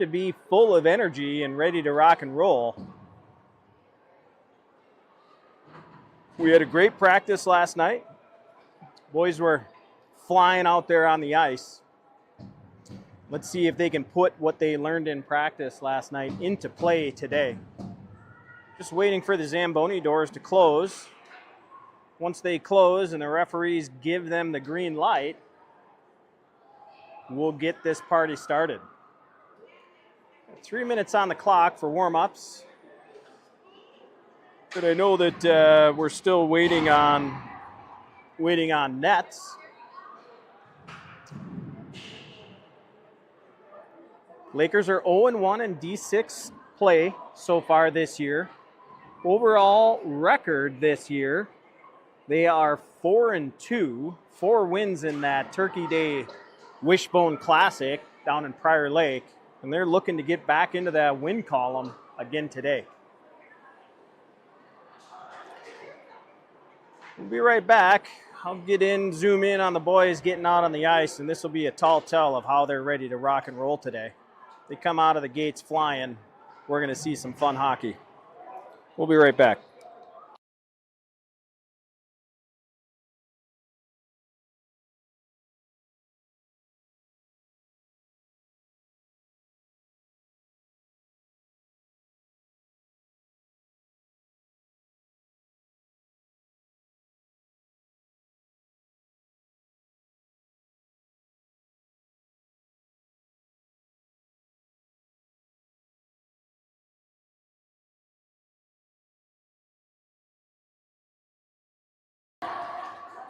to be full of energy and ready to rock and roll. We had a great practice last night. Boys were flying out there on the ice. Let's see if they can put what they learned in practice last night into play today. Just waiting for the Zamboni doors to close. Once they close and the referees give them the green light, we'll get this party started. 3 minutes on the clock for warm-ups. But I know that we're still waiting on nets. Lakers are 0-1 in D6 play so far this year. Overall record this year, they are 4-2, 4 wins in that Turkey Day Wishbone Classic down in Prior Lake, and they're looking to get back into that win column again today. We'll be right back. I'll zoom in on the boys getting out on the ice, and this will be a tall tell of how they're ready to rock and roll today. They come out of the gates flying. We're going to see some fun hockey. We'll be right back.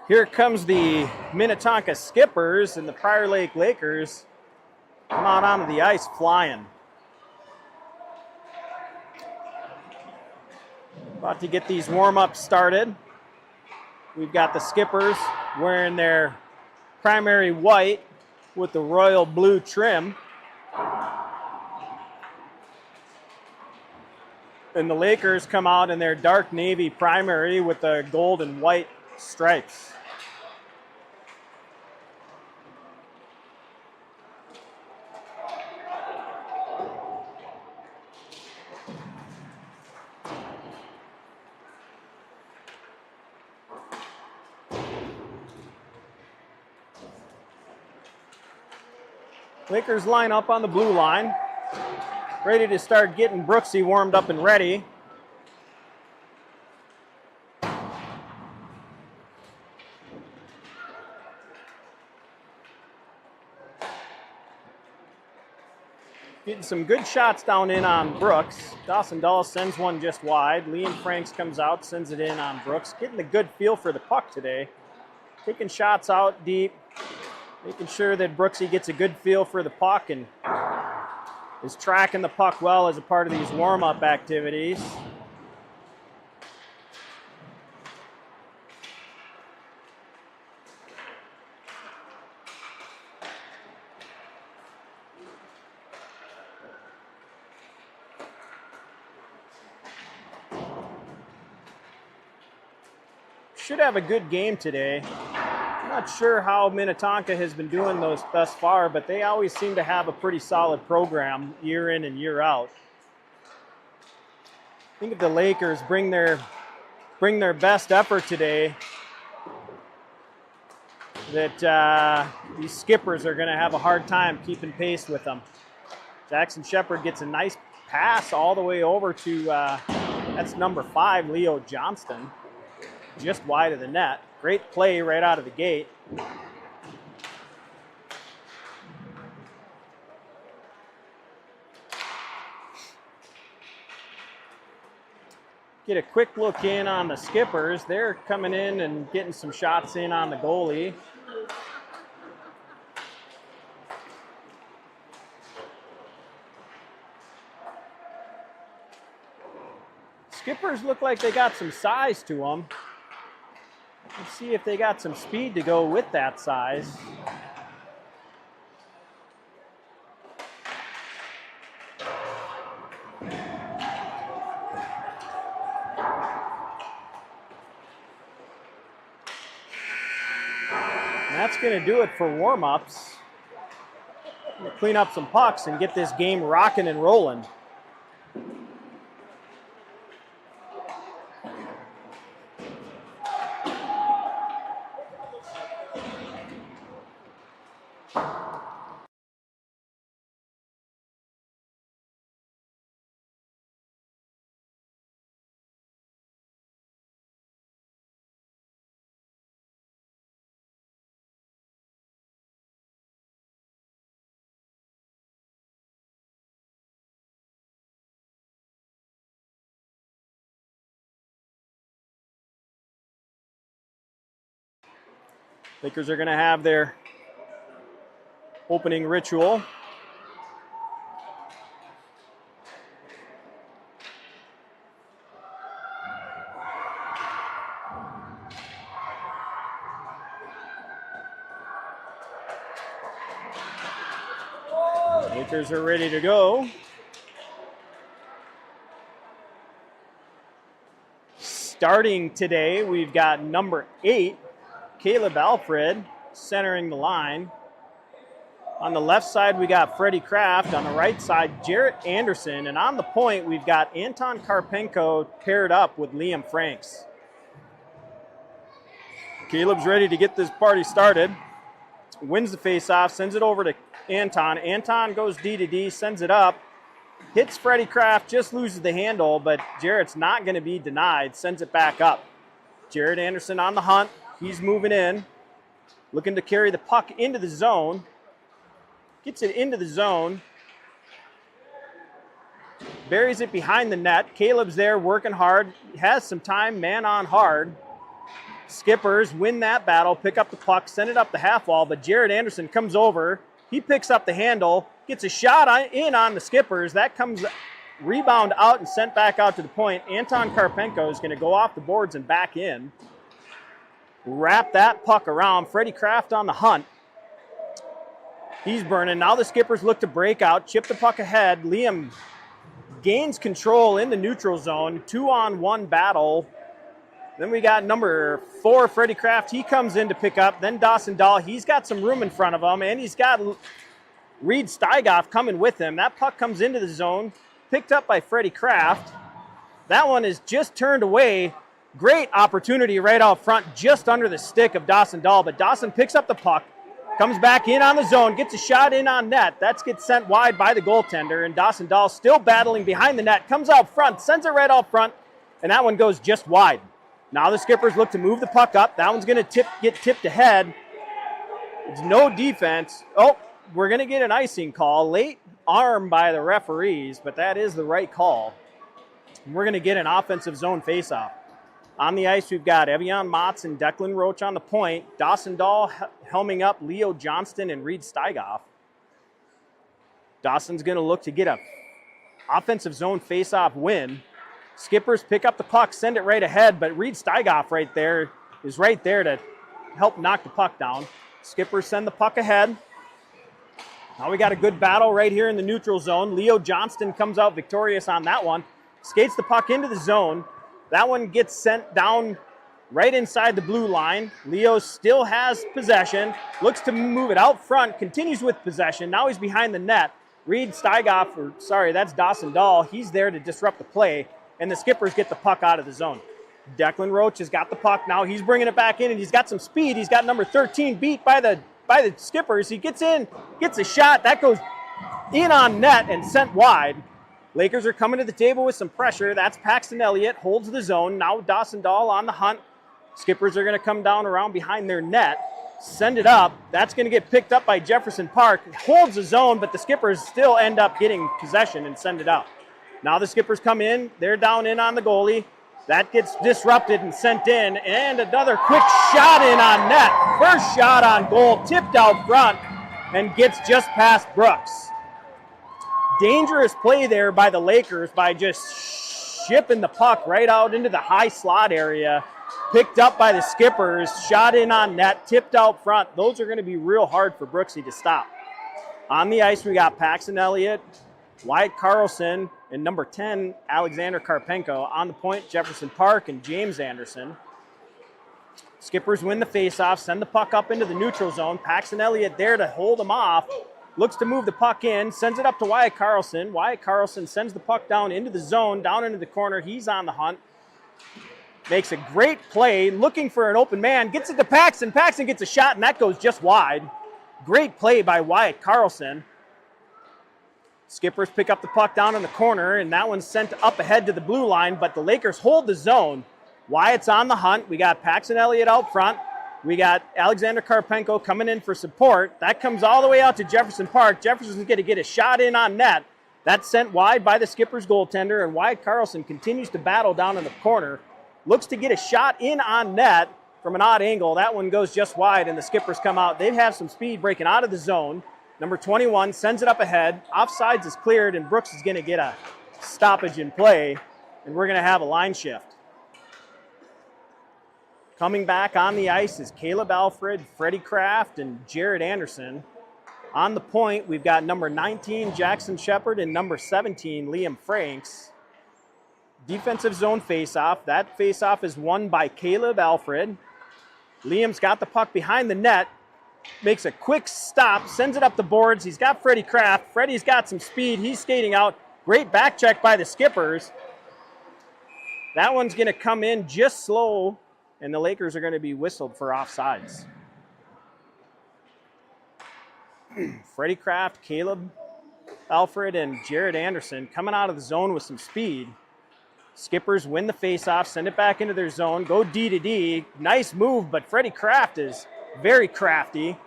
Here comes the Minnetonka Skippers, and the Prior Lake Lakers come out onto the ice flying. About to get these warm-ups started. We've got the Skippers wearing their primary white with the royal blue trim. And the Lakers come out in their dark navy primary with the gold and white stripes. Lakers line up on the blue line, ready to start getting Brooksy warmed up and ready. Getting some good shots down in on Brooks. Dawson Dulles sends one just wide. Liam Franks comes out, sends it in on Brooks. Getting a good feel for the puck today. Taking shots out deep. Making sure that Brooksy gets a good feel for the puck and is tracking the puck well as a part of these warm-up activities. Should have a good game today. Not sure how Minnetonka has been doing those thus far, but they always seem to have a pretty solid program year in and year out. I think if the Lakers bring their best effort today, that these Skippers are going to have a hard time keeping pace with them. Jackson Shepard gets a nice pass all the way over to, that's number 5, Leo Johnston, just wide of the net. Great play right out of the gate. Get a quick look in on the Skippers. They're coming in and getting some shots in on the goalie. Skippers look like they got some size to them. Let's see if they got some speed to go with that size. And that's going to do it for warm-ups. clean up some pucks and get this game rocking and rolling. Lakers are going to have their opening ritual. Lakers are ready to go. Starting today, we've got number 8, Caleb Alfred, centering the line. On the left side, we got Freddie Kraft. On the right side, Jarrett Anderson. And on the point, we've got Anton Karpenko paired up with Liam Franks. Caleb's ready to get this party started. Wins the faceoff, sends it over to Anton. Anton goes D to D, sends it up. Hits Freddie Kraft, just loses the handle, but Jarrett's not going to be denied. Sends it back up. Jarrett Anderson on the hunt. He's moving in, looking to carry the puck into the zone. Gets it into the zone. Buries it behind the net. Caleb's there working hard. Has some time, man on hard. Skippers win that battle, pick up the puck, send it up the half wall, but Jarrett Anderson comes over. He picks up the handle, gets a shot in on the Skippers. That comes rebound out and sent back out to the point. Anton Karpenko is going to go off the boards and back in. Wrap that puck around. Freddie Kraft on the hunt. He's burning. Now the Skippers look to break out, chip the puck ahead. Liam gains control in the neutral zone. 2-on-1 battle. Then we got number 4, Freddie Kraft. He comes in to pick up. Then Dawson Dahl. He's got some room in front of him, and he's got Reed Steigoff coming with him. That puck comes into the zone, picked up by Freddie Kraft. That one is just turned away. Great opportunity right out front, just under the stick of Dawson Dahl. But Dawson picks up the puck, comes back in on the zone, gets a shot in on net. That gets sent wide by the goaltender, and Dawson Dahl still battling behind the net, comes out front, sends it right out front, and that one goes just wide. Now the Skippers look to move the puck up. That one's going to get tipped ahead. It's no defense. Oh, we're going to get an icing call. Late arm by the referees, but that is the right call. And we're going to get an offensive zone faceoff. On the ice, we've got Evian Motz and Declan Roach on the point. Dawson Dahl helming up Leo Johnston and Reed Steigoff. Dawson's going to look to get a offensive zone faceoff win. Skippers pick up the puck, send it right ahead, but Reed Steigoff right there is right there to help knock the puck down. Skippers send the puck ahead. Now we got a good battle right here in the neutral zone. Leo Johnston comes out victorious on that one. Skates the puck into the zone. That one gets sent down right inside the blue line. Leo still has possession, looks to move it out front, continues with possession. Now he's behind the net. Reed Steigoff, that's Dawson Dahl. He's there to disrupt the play, and the Skippers get the puck out of the zone. Declan Roach has got the puck now. He's bringing it back in, and he's got some speed. He's got number 13 beat by the Skippers. He gets in, gets a shot. That goes in on net and sent wide. Lakers are coming to the table with some pressure. That's Paxton Elliott, holds the zone. Now Dawson Dahl on the hunt. Skippers are going to come down around behind their net, send it up. That's going to get picked up by Jefferson Park. Holds the zone, but the Skippers still end up getting possession and send it out. Now the Skippers come in. They're down in on the goalie. That gets disrupted and sent in. And another quick shot in on net. First shot on goal, tipped out front, and gets just past Brooks. Dangerous play there by the Lakers by just shipping the puck right out into the high slot area. Picked up by the Skippers, shot in on net, tipped out front. Those are going to be real hard for Brooksy to stop. On the ice, we got Paxton Elliott, Wyatt Carlson, and number 10, Alexander Karpenko. On the point, Jefferson Park and James Anderson. Skippers win the faceoff, send the puck up into the neutral zone. Paxton Elliott there to hold them off. looks to move the puck in, sends it up to Wyatt Carlson. Wyatt Carlson sends the puck down into the zone, down into the corner. He's on the hunt. Makes a great play, looking for an open man, gets it to Paxton. Paxton gets a shot, and that goes just wide. Great play by Wyatt Carlson. Skippers pick up the puck down in the corner, and that one's sent up ahead to the blue line, but the Lakers hold the zone. Wyatt's on the hunt. We got Paxton Elliott out front. We got Alexander Karpenko coming in for support. That comes all the way out to Jefferson Park. Jefferson's going to get a shot in on net. That's sent wide by the Skippers goaltender, and Wyatt Carlson continues to battle down in the corner. Looks to get a shot in on net from an odd angle. That one goes just wide, and the Skippers come out. They have some speed breaking out of the zone. Number 21 sends it up ahead. Offsides is cleared, and Brooks is going to get a stoppage in play, and we're going to have a line shift. Coming back on the ice is Caleb Alfred, Freddie Kraft, and Jared Anderson. On the point, we've got number 19, Jackson Shepard, and number 17, Liam Franks. Defensive zone faceoff. That faceoff is won by Caleb Alfred. Liam's got the puck behind the net, makes a quick stop, sends it up the boards. He's got Freddie Kraft. Freddie's got some speed. He's skating out. Great back check by the Skippers. That one's going to come in just slow, and the Lakers are going to be whistled for offsides. Freddie Kraft, Caleb Alfred, and Jared Anderson coming out of the zone with some speed. Skippers win the faceoff, send it back into their zone, go D to D. Nice move, but Freddie Kraft is very crafty.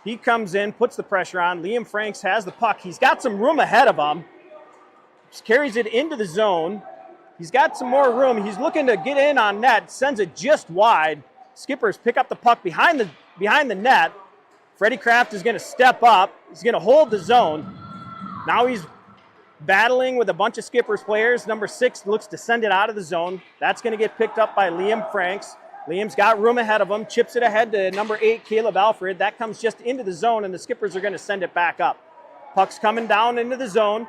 He comes in, puts the pressure on. Liam Franks has the puck. He's got some room ahead of him. Just carries it into the zone. He's got some more room. He's looking to get in on net, sends it just wide. Skippers pick up the puck behind the net. Freddie Kraft is going to step up. He's going to hold the zone. Now he's battling with a bunch of Skippers players. Number 6 looks to send it out of the zone. That's going to get picked up by Liam Franks. Liam's got room ahead of him, chips it ahead to number 8, Caleb Alfred. That comes just into the zone, and the Skippers are going to send it back up. Puck's coming down into the zone.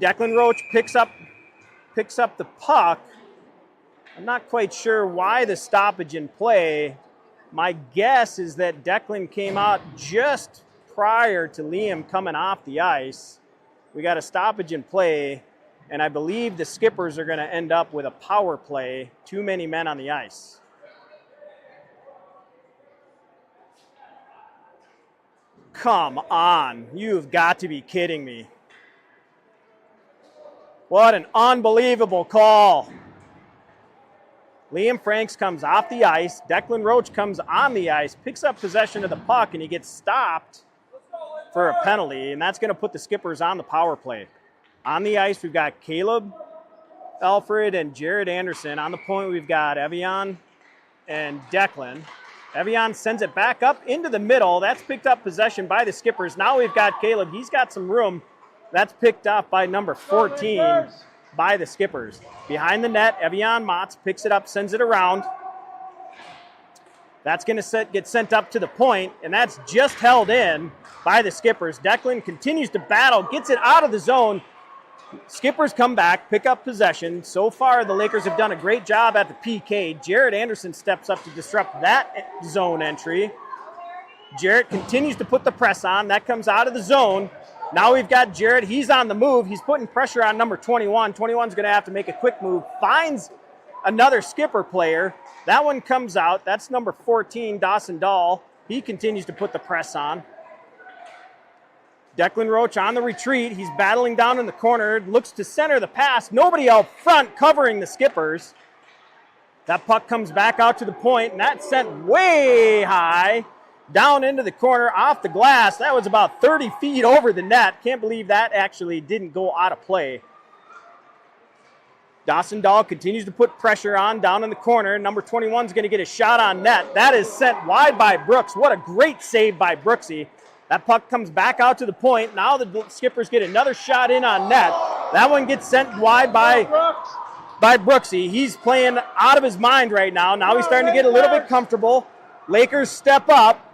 Declan Roach picks up the puck. I'm not quite sure why the stoppage in play. My guess is that Declan came out just prior to Liam coming off the ice. We got a stoppage in play, and I believe the Skippers are going to end up with a power play. Too many men on the ice. Come on. You've got to be kidding me. What an unbelievable call. Liam Franks comes off the ice. Declan Roach comes on the ice, picks up possession of the puck, and he gets stopped for a penalty, and that's going to put the Skippers on the power play. On the ice, we've got Caleb Alfred and Jared Anderson. On the point, we've got Evian and Declan. Evian sends it back up into the middle. That's picked up possession by the Skippers. Now we've got Caleb. He's got some room. That's picked up by number 14 by the Skippers. Behind the net, Evian Motz picks it up, sends it around. That's going to get sent up to the point, and that's just held in by the Skippers. Declan continues to battle, gets it out of the zone. Skippers come back, pick up possession. So far, the Lakers have done a great job at the PK. Jared Anderson steps up to disrupt that zone entry. Jarrett continues to put the press on. That comes out of the zone. Now we've got Jarrett. He's on the move. He's putting pressure on number 21. 21's going to have to make a quick move. Finds another Skipper player. That one comes out. That's number 14, Dawson Dahl. He continues to put the press on. Declan Roach on the retreat. He's battling down in the corner. Looks to center the pass. Nobody out front covering the Skippers. That puck comes back out to the point, and that's sent way high down into the corner off the glass. That was about 30 feet over the net. Can't believe that actually didn't go out of play. Dawson Dahl continues to put pressure on down in the corner. Number 21 is going to get a shot on net. That is sent wide by Brooks. What a great save by Brooksy. That puck comes back out to the point. Now the Skippers get another shot in on net. That one gets sent wide by Brooksy. He's playing out of his mind right now. Now he's starting to get a little bit comfortable. Lakers step up.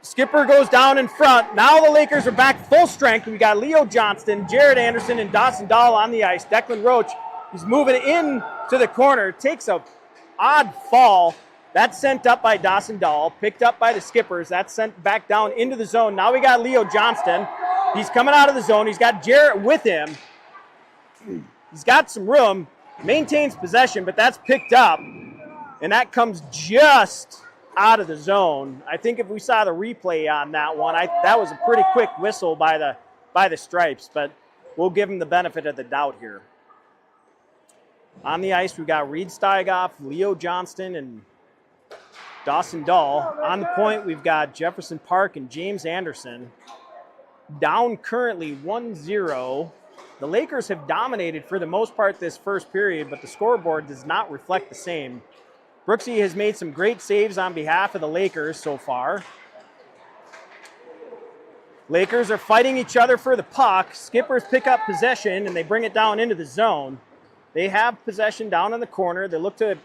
Skipper goes down in front. Now the Lakers are back full strength. We got Leo Johnston, Jared Anderson, and Dawson Dahl on the ice. Declan Roach, he's moving in to the corner, takes a odd fall, That's sent up by Dawson Dahl, picked up by the Skippers. That's sent back down into the zone. Now we got Leo Johnston. He's coming out of the zone. He's got Jarrett with him. He's got some room, maintains possession, but that's picked up. And that comes just out of the zone. I think if we saw the replay on that one, that was a pretty quick whistle by the Stripes, but we'll give him the benefit of the doubt here. On the ice, we've got Reed Steigoff, Leo Johnston, and Dawson Dahl. On the point, we've got Jefferson Park and James Anderson. Down currently 1-0. The Lakers have dominated for the most part this first period, but the scoreboard does not reflect the same. Brooksy has made some great saves on behalf of the Lakers so far. Lakers are fighting each other for the puck. Skippers pick up possession, and they bring it down into the zone. They have possession down in the corner. They look to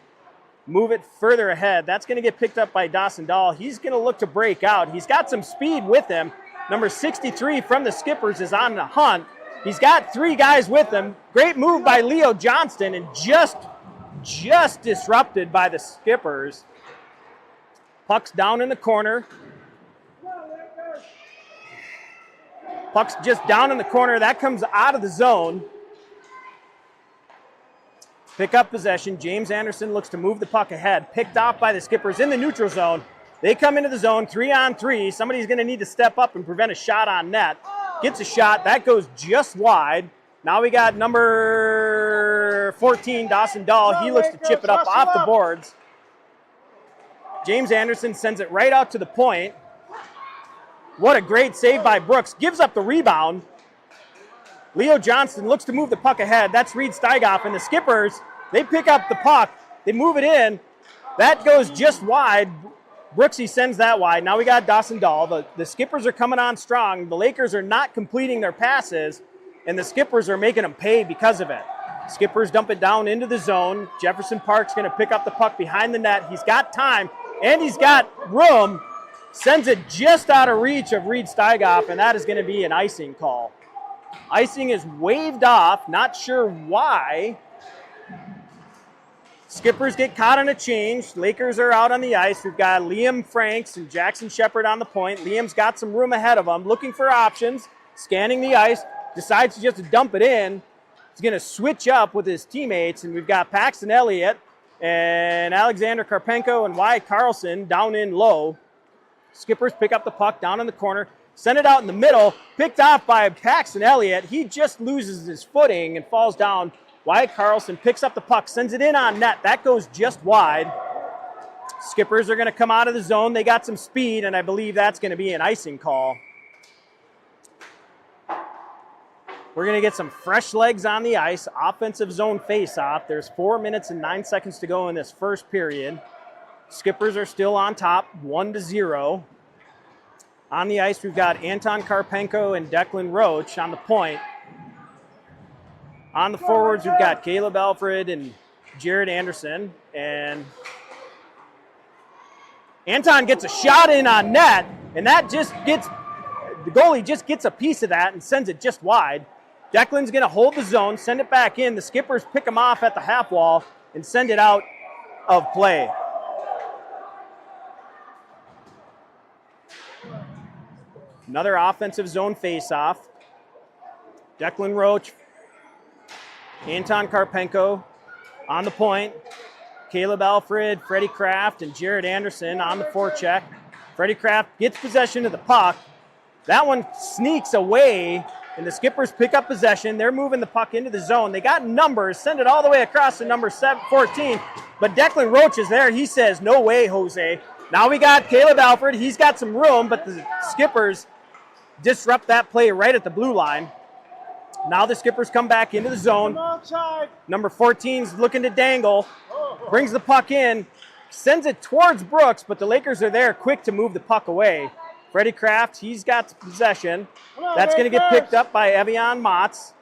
move it further ahead. That's going to get picked up by Dawson Dahl. He's going to look to break out. He's got some speed with him. Number 63 from the Skippers is on the hunt. He's got 3 guys with him. Great move by Leo Johnston, and just disrupted by the Skippers. Puck's down in the corner. Puck's just down in the corner. That comes out of the zone. Pick up possession. James Anderson looks to move the puck ahead. Picked off by the Skippers in the neutral zone. They come into the zone 3-on-3. Somebody's going to need to step up and prevent a shot on net. Gets a shot. That goes just wide. Now we got number 14, Dawson Dahl. He looks to chip it up off the boards. James Anderson sends it right out to the point. What a great save by Brooks. Gives up the rebound. Leo Johnston looks to move the puck ahead. That's Reed Steigoff, and the Skippers, they pick up the puck. They move it in. That goes just wide. Brooksy sends that wide. Now we got Dawson Dahl. The Skippers are coming on strong. The Lakers are not completing their passes, and the Skippers are making them pay because of it. Skippers dump it down into the zone. Jefferson Park's going to pick up the puck behind the net. He's got time, and he's got room. Sends it just out of reach of Reed Steigoff, and that is going to be an icing call. Icing is waved off, not sure why. Skippers get caught on a change. Lakers are out on the ice. We've got Liam Franks and Jackson Shepard on the point. Liam's got some room ahead of him, looking for options, scanning the ice, decides to just dump it in. He's going to switch up with his teammates, and we've got Paxton Elliott and Alexander Karpenko and Wyatt Carlson down in low. Skippers pick up the puck down in the corner. Send it out in the middle, picked off by Paxton Elliott. He just loses his footing and falls down. Wyatt Carlson picks up the puck, sends it in on net. That goes just wide. Skippers are going to come out of the zone. They got some speed, and I believe that's going to be an icing call. We're going to get some fresh legs on the ice. Offensive zone face-off. There's 4 minutes and 9 seconds to go in this first period. Skippers are still on top, 1-0. On the ice, we've got Anton Karpenko and Declan Roach on the point. On the forwards, we've got Caleb Alfred and Jared Anderson. And Anton gets a shot in on net, and that just gets, the goalie just gets a piece of that and sends it just wide. Declan's going to hold the zone, send it back in. The Skippers pick him off at the half wall and send it out of play. Another offensive zone faceoff. Declan Roach, Anton Karpenko on the point. Caleb Alfred, Freddie Kraft, and Jared Anderson on the forecheck. Freddie Kraft gets possession of the puck. That one sneaks away, and the Skippers pick up possession. They're moving the puck into the zone. They got numbers, send it all the way across to number 14. But Declan Roach is there. He says, no way, Jose. Now we got Caleb Alfred. He's got some room, but the Skippers disrupt that play right at the blue line. Now the Skippers come back into the zone. Number 14's looking to dangle. Brings the puck in. Sends it towards Brooks, but the Lakers are there quick to move the puck away. Freddie Kraft, he's got possession. That's going to get picked up by Evian Motz.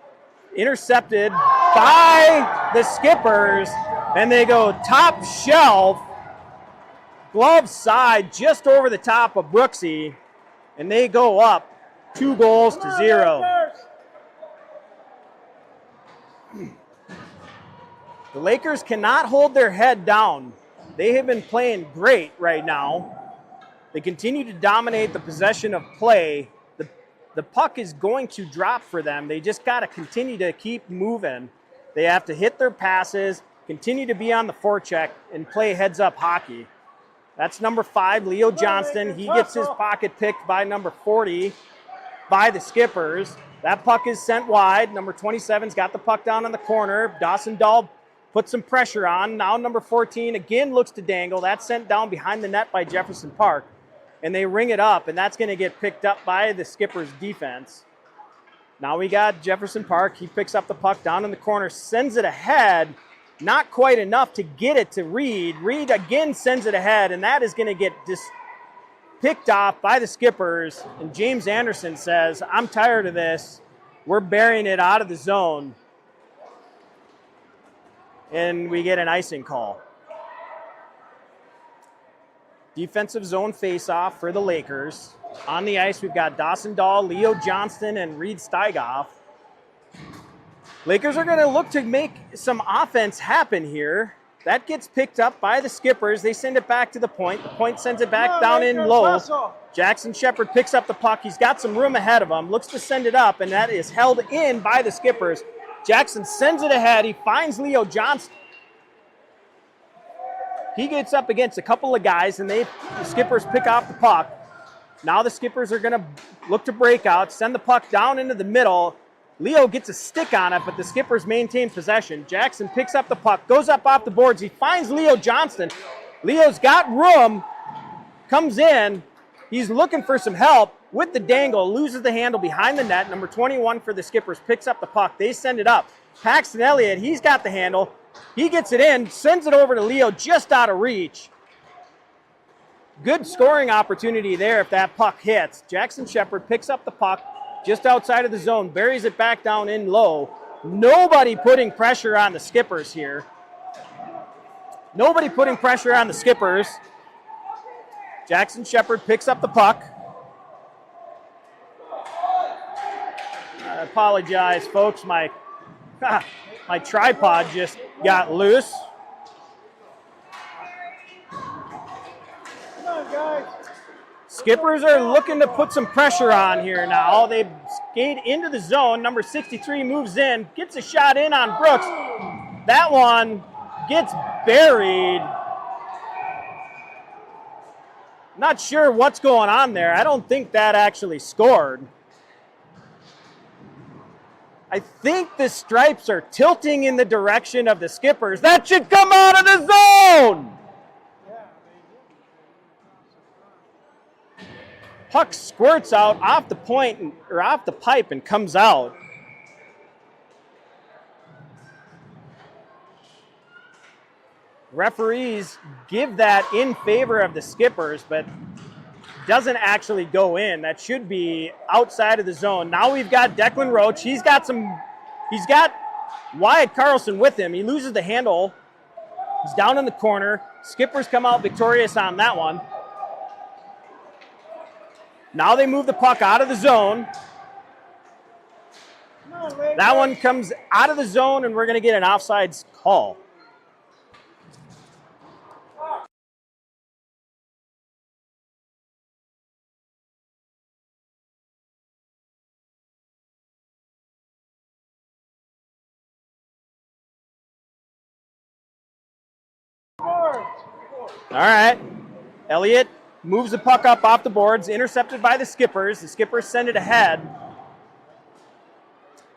Intercepted by the Skippers. And they go top shelf. Glove side just over the top of Brooksy. And they go up 2-0. The Lakers cannot hold their head down. They have been playing great right now. They continue to dominate the possession of play. The puck is going to drop for them. They just got to continue to keep moving. They have to hit their passes, continue to be on the forecheck, and play heads-up hockey. That's number 5, Leo Johnston. He gets his pocket picked by number 40 by the Skippers. That puck is sent wide. Number 27's got the puck down in the corner. Dawson Dahl puts some pressure on. Now number 14 again looks to dangle. That's sent down behind the net by Jefferson Park. And they ring it up, and that's going to get picked up by the Skippers' defense. Now we got Jefferson Park. He picks up the puck down in the corner, sends it ahead. Not quite enough to get it to Reed. Reed again sends it ahead, and that is going to get picked off by the Skippers. And James Anderson says, I'm tired of this. We're burying it out of the zone. And we get an icing call. Defensive zone face-off for the Lakers. On the ice, we've got Dawson Dahl, Leo Johnston, and Reed Steigoff. Lakers are going to look to make some offense happen here. That gets picked up by the Skippers. They send it back to the point. The point sends it back down in low. Jackson Shepard picks up the puck. He's got some room ahead of him. Looks to send it up, and that is held in by the Skippers. Jackson sends it ahead. He finds Leo Johnston. He gets up against a couple of guys, and the Skippers pick off the puck. Now the Skippers are going to look to break out, send the puck down into the middle. Leo gets a stick on it, but the Skippers maintain possession. Jackson picks up the puck, goes up off the boards. He finds Leo Johnston. Leo's got room, comes in. He's looking for some help with the dangle, loses the handle behind the net. Number 21 for the Skippers picks up the puck. They send it up. Paxton Elliott, he's got the handle. He gets it in, sends it over to Leo just out of reach. Good scoring opportunity there if that puck hits. Jackson Shepard picks up the puck just outside of the zone, buries it back down in low. Nobody putting pressure on the Skippers here. Nobody putting pressure on the Skippers. Jackson Shepard picks up the puck. I apologize, folks. My tripod just got loose. Come on, guys. Skippers are looking to put some pressure on here now. They skate into the zone. Number 63 moves in, gets a shot in on Brooks. That one gets buried. Not sure what's going on there. I don't think that actually scored. I think the stripes are tilting in the direction of the Skippers. That should come out of the zone! Puck squirts out off the point or off the pipe and comes out. Referees give that in favor of the Skippers, but doesn't actually go in. That should be outside of the zone. Now we've got Declan Roach. He's got Wyatt Carlson with him. He loses the handle. He's down in the corner. Skippers come out victorious on that one. Now they move the puck out of the zone. That one comes out of the zone, and we're going to get an offsides call. All right. Elliott moves the puck up off the boards, intercepted by the Skippers. The Skippers send it ahead.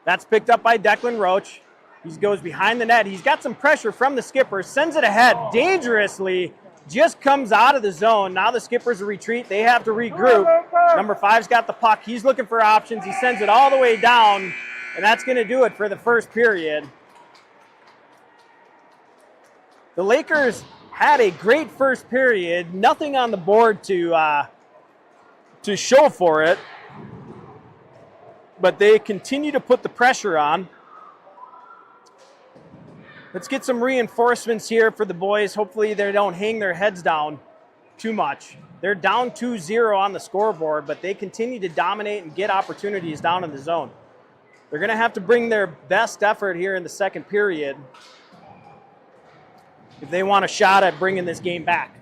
That's picked up by Declan Roach. He goes behind the net. He's got some pressure from the Skippers, sends it ahead dangerously, just comes out of the zone. Now the Skippers retreat. They have to regroup. Number 5's got the puck. He's looking for options. He sends it all the way down, and that's going to do it for the first period. The Lakers had a great first period. Nothing on the board to show for it. But they continue to put the pressure on. Let's get some reinforcements here for the boys. Hopefully they don't hang their heads down too much. They're down 2-0 on the scoreboard, but they continue to dominate and get opportunities down in the zone. They're going to have to bring their best effort here in the second period. if they want a shot at bringing this game back.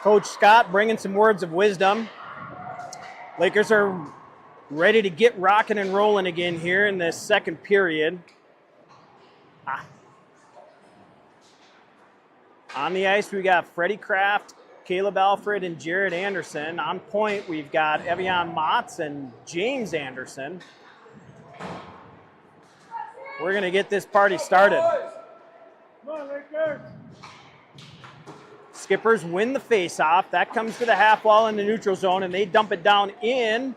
Coach Scott bringing some words of wisdom. Lakers are ready to get rocking and rolling again here in this second period. On the ice, we got Freddie Kraft, Caleb Alfred, and Jared Anderson. On point, we've got Evian Motz and James Anderson. We're going to get this party started. Come on, Lakers. Skippers win the face-off. That comes to the half wall in the neutral zone, and they dump it down in.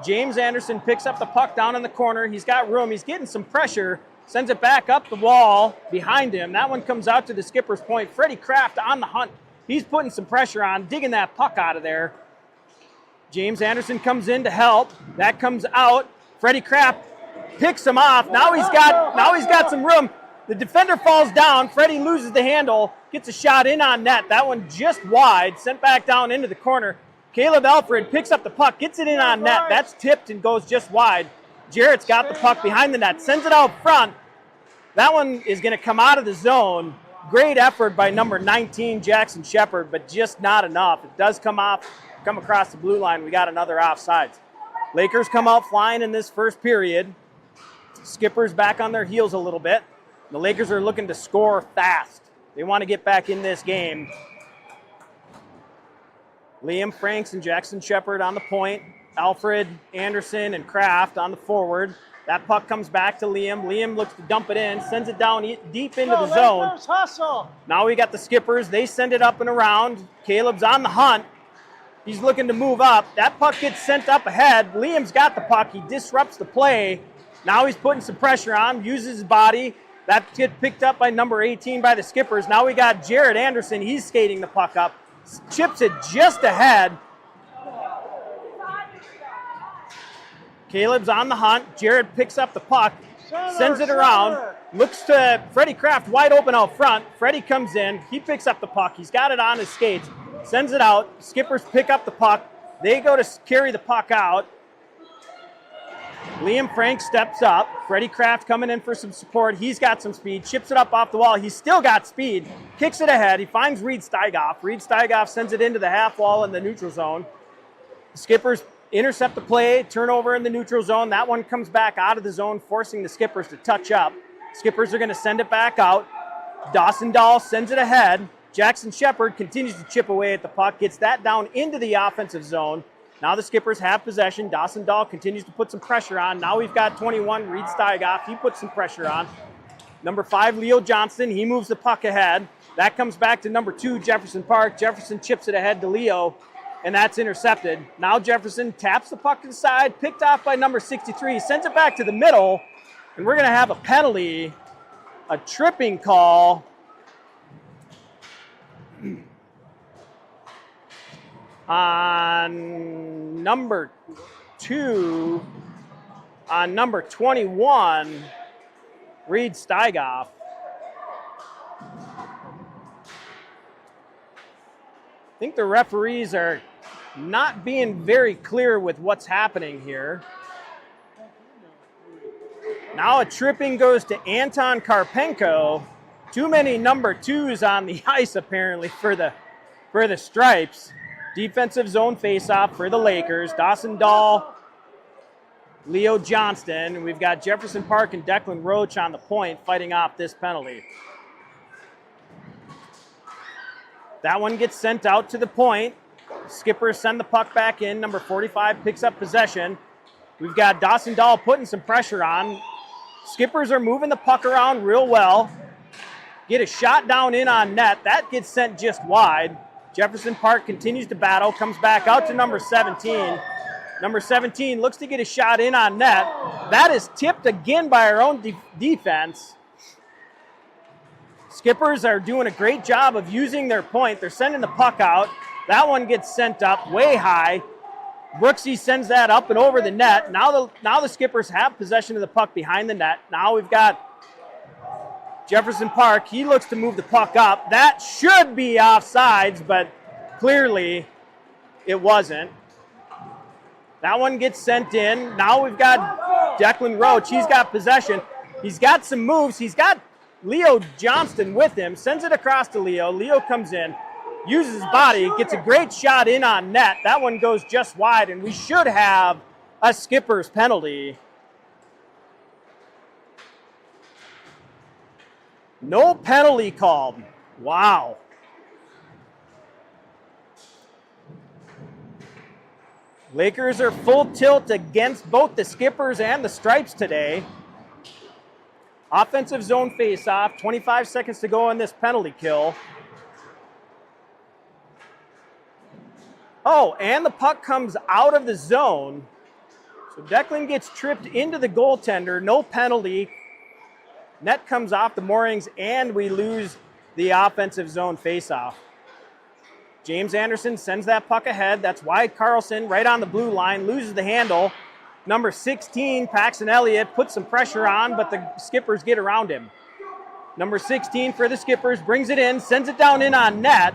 James Anderson picks up the puck down in the corner. He's got room. He's getting some pressure. Sends it back up the wall behind him. That one comes out to the skipper's point. Freddie Kraft on the hunt. He's putting some pressure on, digging that puck out of there. James Anderson comes in to help. That comes out. Freddie Kraft picks him off. Now he's got some room. The defender falls down. Freddie loses the handle, gets a shot in on net. That one just wide, sent back down into the corner. Caleb Alfred picks up the puck, gets it in on net. That's tipped and goes just wide. Jarrett's got the puck behind the net, sends it out front. That one is going to come out of the zone. Great effort by number 19, Jackson Shepard, but just not enough. It does come across the blue line. We got another offsides. Lakers come out flying in this first period. Skippers back on their heels a little bit. The Lakers are looking to score fast. They want to get back in this game. Liam Franks and Jackson Shepard on the point. Alfred, Anderson, and Kraft on the forward. That puck comes back to Liam. Liam looks to dump it in, sends it down deep into the zone. Lakers, hustle. Now we got the Skippers. They send it up and around. Caleb's on the hunt. He's looking to move up. That puck gets sent up ahead. Liam's got the puck. He disrupts the play. Now he's putting some pressure on, uses his body. That gets picked up by number 18 by the Skippers. Now we got Jared Anderson. He's skating the puck up. Chips it just ahead. Caleb's on the hunt. Jared picks up the puck, sends it around, looks to Freddie Kraft wide open out front. Freddie comes in. He picks up the puck. He's got it on his skates, sends it out. Skippers pick up the puck. They go to carry the puck out. Liam Frank steps up. Freddie Kraft coming in for some support. He's got some speed. Chips it up off the wall. He's still got speed. Kicks it ahead. He finds Reed Steigoff. Reed Steigoff sends it into the half wall in the neutral zone. The Skippers intercept the play. Turnover in the neutral zone. That one comes back out of the zone, forcing the Skippers to touch up. Skippers are going to send it back out. Dawson Dahl sends it ahead. Jackson Shepard continues to chip away at the puck. Gets that down into the offensive zone. Now the Skippers have possession. Dawson Dahl continues to put some pressure on. Now we've got 21, Reed Steigoff. He puts some pressure on. Number 5, Leo Johnston. He moves the puck ahead. That comes back to number 2, Jefferson Park. Jefferson chips it ahead to Leo, and that's intercepted. Now Jefferson taps the puck inside, picked off by number 63. Sends it back to the middle, and we're going to have a penalty, a tripping call. On number 2, on number 21, Reed Steigoff. I think the referees are not being very clear with what's happening here. Now a tripping goes to Anton Karpenko. Too many number 2s on the ice apparently for the Stripes. Defensive zone faceoff for the Lakers. Dawson Dahl, Leo Johnston. And we've got Jefferson Park and Declan Roach on the point fighting off this penalty. That one gets sent out to the point. Skippers send the puck back in. Number 45 picks up possession. We've got Dawson Dahl putting some pressure on. Skippers are moving the puck around real well. Get a shot down in on net. That gets sent just wide. Jefferson Park continues to battle, comes back out to number 17. Number 17 looks to get a shot in on net. That is tipped again by our own defense. Skippers are doing a great job of using their point. They're sending the puck out. That one gets sent up way high. Brooksy sends that up and over the net. Now the Skippers have possession of the puck behind the net. Now we've got Jefferson Park. He looks to move the puck up. That should be offsides, but clearly it wasn't. That one gets sent in. Now we've got Declan Roach. He's got possession. He's got some moves. He's got Leo Johnston with him. Sends it across to Leo. Leo comes in, uses his body, gets a great shot in on net. That one goes just wide, and we should have a Skipper's penalty. No penalty called. Wow. Lakers are full tilt against both the Skippers and the Stripes today. Offensive zone face-off, 25 seconds to go on this penalty kill. Oh, and the puck comes out of the zone. So Declan gets tripped into the goaltender, no penalty. Net comes off the moorings, and we lose the offensive zone face-off. James Anderson sends that puck ahead. That's Wyatt Carlson right on the blue line, loses the handle. Number 16, Paxton Elliott, puts some pressure on, but the Skippers get around him. Number 16 for the Skippers, brings it in, sends it down in on net.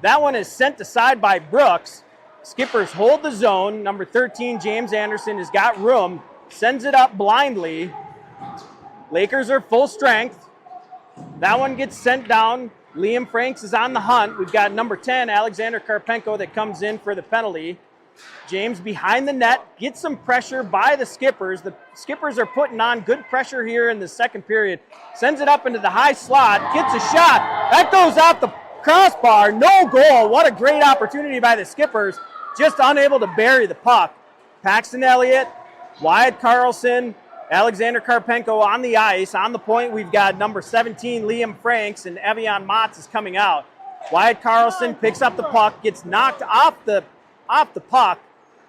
That one is sent aside by Brooks. Skippers hold the zone. Number 13, James Anderson, has got room, sends it up blindly. Lakers are full strength. That one gets sent down. Liam Franks is on the hunt. We've got number 10, Alexander Karpenko, that comes in for the penalty. James behind the net, gets some pressure by the Skippers. The Skippers are putting on good pressure here in the second period. Sends it up into the high slot, gets a shot. That goes off the crossbar, no goal. What a great opportunity by the Skippers, just unable to bury the puck. Paxton Elliott, Wyatt Carlson, Alexander Karpenko on the ice. On the point, we've got number 17, Liam Franks, and Evian Motts is coming out. Wyatt Carlson picks up the puck, gets knocked off the puck.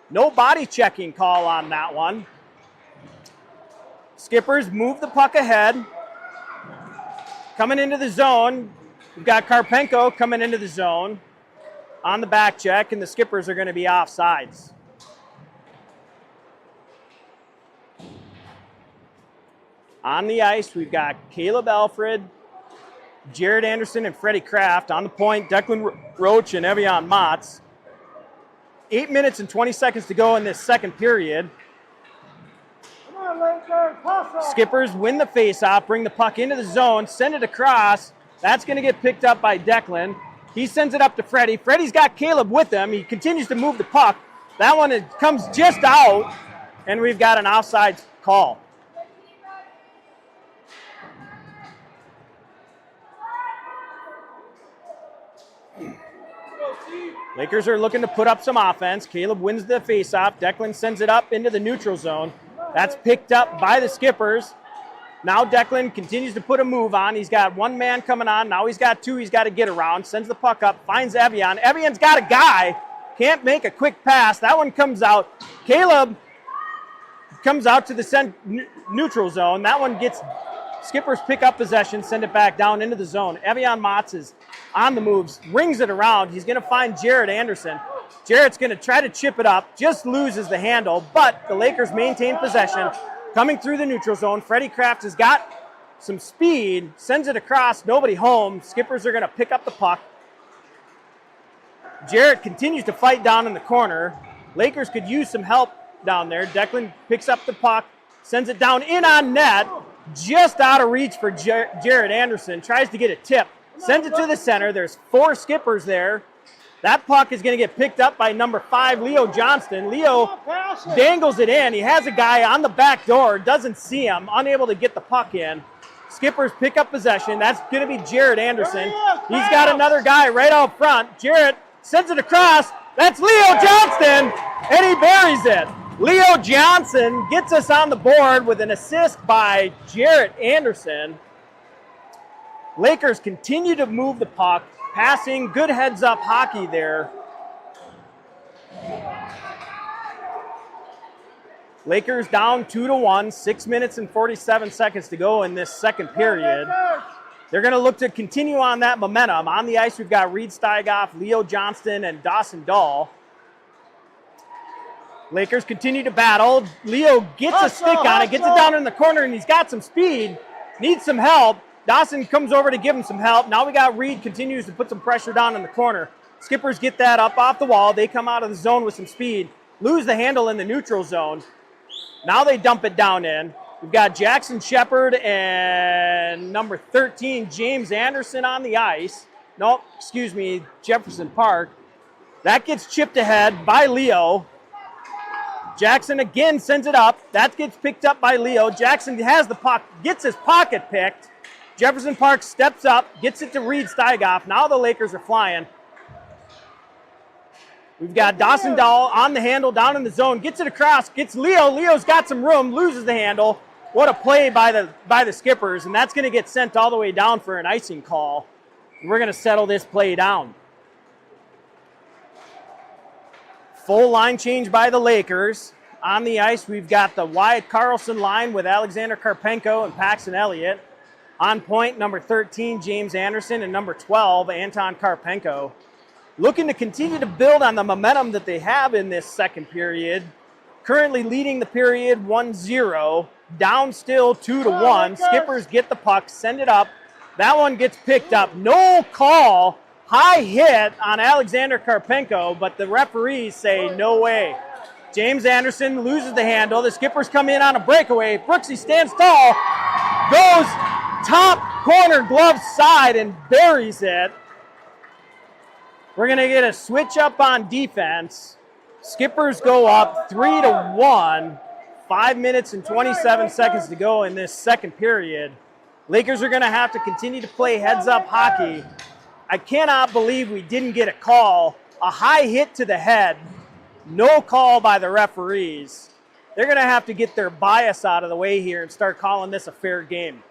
No body checking call on that one. Skippers move the puck ahead. Coming into the zone, we've got Karpenko coming into the zone on the back check, and the Skippers are going to be offsides. On the ice, we've got Caleb Alfred, Jared Anderson, and Freddie Kraft. On the point, Declan Roach and Evian Motts. 8 minutes and 20 seconds to go in this second period. Skippers win the faceoff, bring the puck into the zone, send it across. That's going to get picked up by Declan. He sends it up to Freddie. Freddie's got Caleb with him. He continues to move the puck. That one comes just out, and we've got an offside call. Lakers are looking to put up some offense. Caleb wins the faceoff. Declan sends it up into the neutral zone. That's picked up by the Skippers. Now Declan continues to put a move on. He's got one man coming on. Now he's got two. He's got to get around. Sends the puck up. Finds Evian. Evian's got a guy. Can't make a quick pass. That one comes out. Caleb comes out to the neutral zone. That one gets Skippers pick up possession, send it back down into the zone. Evian Motts is on the moves, rings it around. He's going to find Jared Anderson. Jarrett's going to try to chip it up, just loses the handle, but the Lakers maintain possession. Coming through the neutral zone, Freddie Kraft has got some speed, sends it across, nobody home. Skippers are going to pick up the puck. Jarrett continues to fight down in the corner. Lakers could use some help down there. Declan picks up the puck, sends it down in on net, just out of reach for Jared Anderson. Tries to get a tip, sends it to the center. There's four Skippers there. That puck is going to get picked up by number 5, Leo Johnston. Leo dangles it in. He has a guy on the back door, doesn't see him, unable to get the puck in. Skippers pick up possession. That's going to be Jared Anderson. He's got another guy right out front. Jared sends it across. That's Leo Johnston, and he buries it. Leo Johnson gets us on the board with an assist by Jarrett Anderson. Lakers continue to move the puck, passing, good heads-up hockey there. Lakers down 2-1, 6 minutes and 47 seconds to go in this second period. They're going to look to continue on that momentum. On the ice, we've got Reed Steigoff, Leo Johnston, and Dawson Dahl. Lakers continue to battle. Leo gets a stick on it, gets it down in the corner, and he's got some speed, needs some help. Dawson comes over to give him some help. Now we got Reed continues to put some pressure down in the corner. Skippers get that up off the wall. They come out of the zone with some speed, lose the handle in the neutral zone. Now they dump it down in. We've got Jackson Shepard and number 13, James Anderson on the ice. Nope, excuse me, Jefferson Park. That gets chipped ahead by Leo. Jackson again sends it up. That gets picked up by Leo. Jackson has the puck, gets his pocket picked. Jefferson Park steps up, gets it to Reed Steigoff. Now the Lakers are flying. We've got Dawson Dahl on the handle, down in the zone, gets it across, gets Leo. Leo's got some room, loses the handle. What a play by the Skippers, and that's going to get sent all the way down for an icing call. We're going to settle this play down. Full line change by the Lakers. On the ice, we've got the Wyatt Carlson line with Alexander Karpenko and Paxton Elliott. On point, number 13, James Anderson, and number 12, Anton Karpenko. Looking to continue to build on the momentum that they have in this second period. Currently leading the period 1-0, down still 2-1. Skippers get the puck, send it up. That one gets picked up. No call. High hit on Alexander Karpenko, but the referees say no way. James Anderson loses the handle. The Skippers come in on a breakaway. Brooksy stands tall, goes top corner glove side and buries it. We're going to get a switch up on defense. Skippers go up 3-1. 5 minutes and 27 seconds to go in this second period. Lakers are going to have to continue to play heads-up hockey. I cannot believe we didn't get a call. A high hit to the head. No call by the referees. They're going to have to get their bias out of the way here and start calling this a fair game.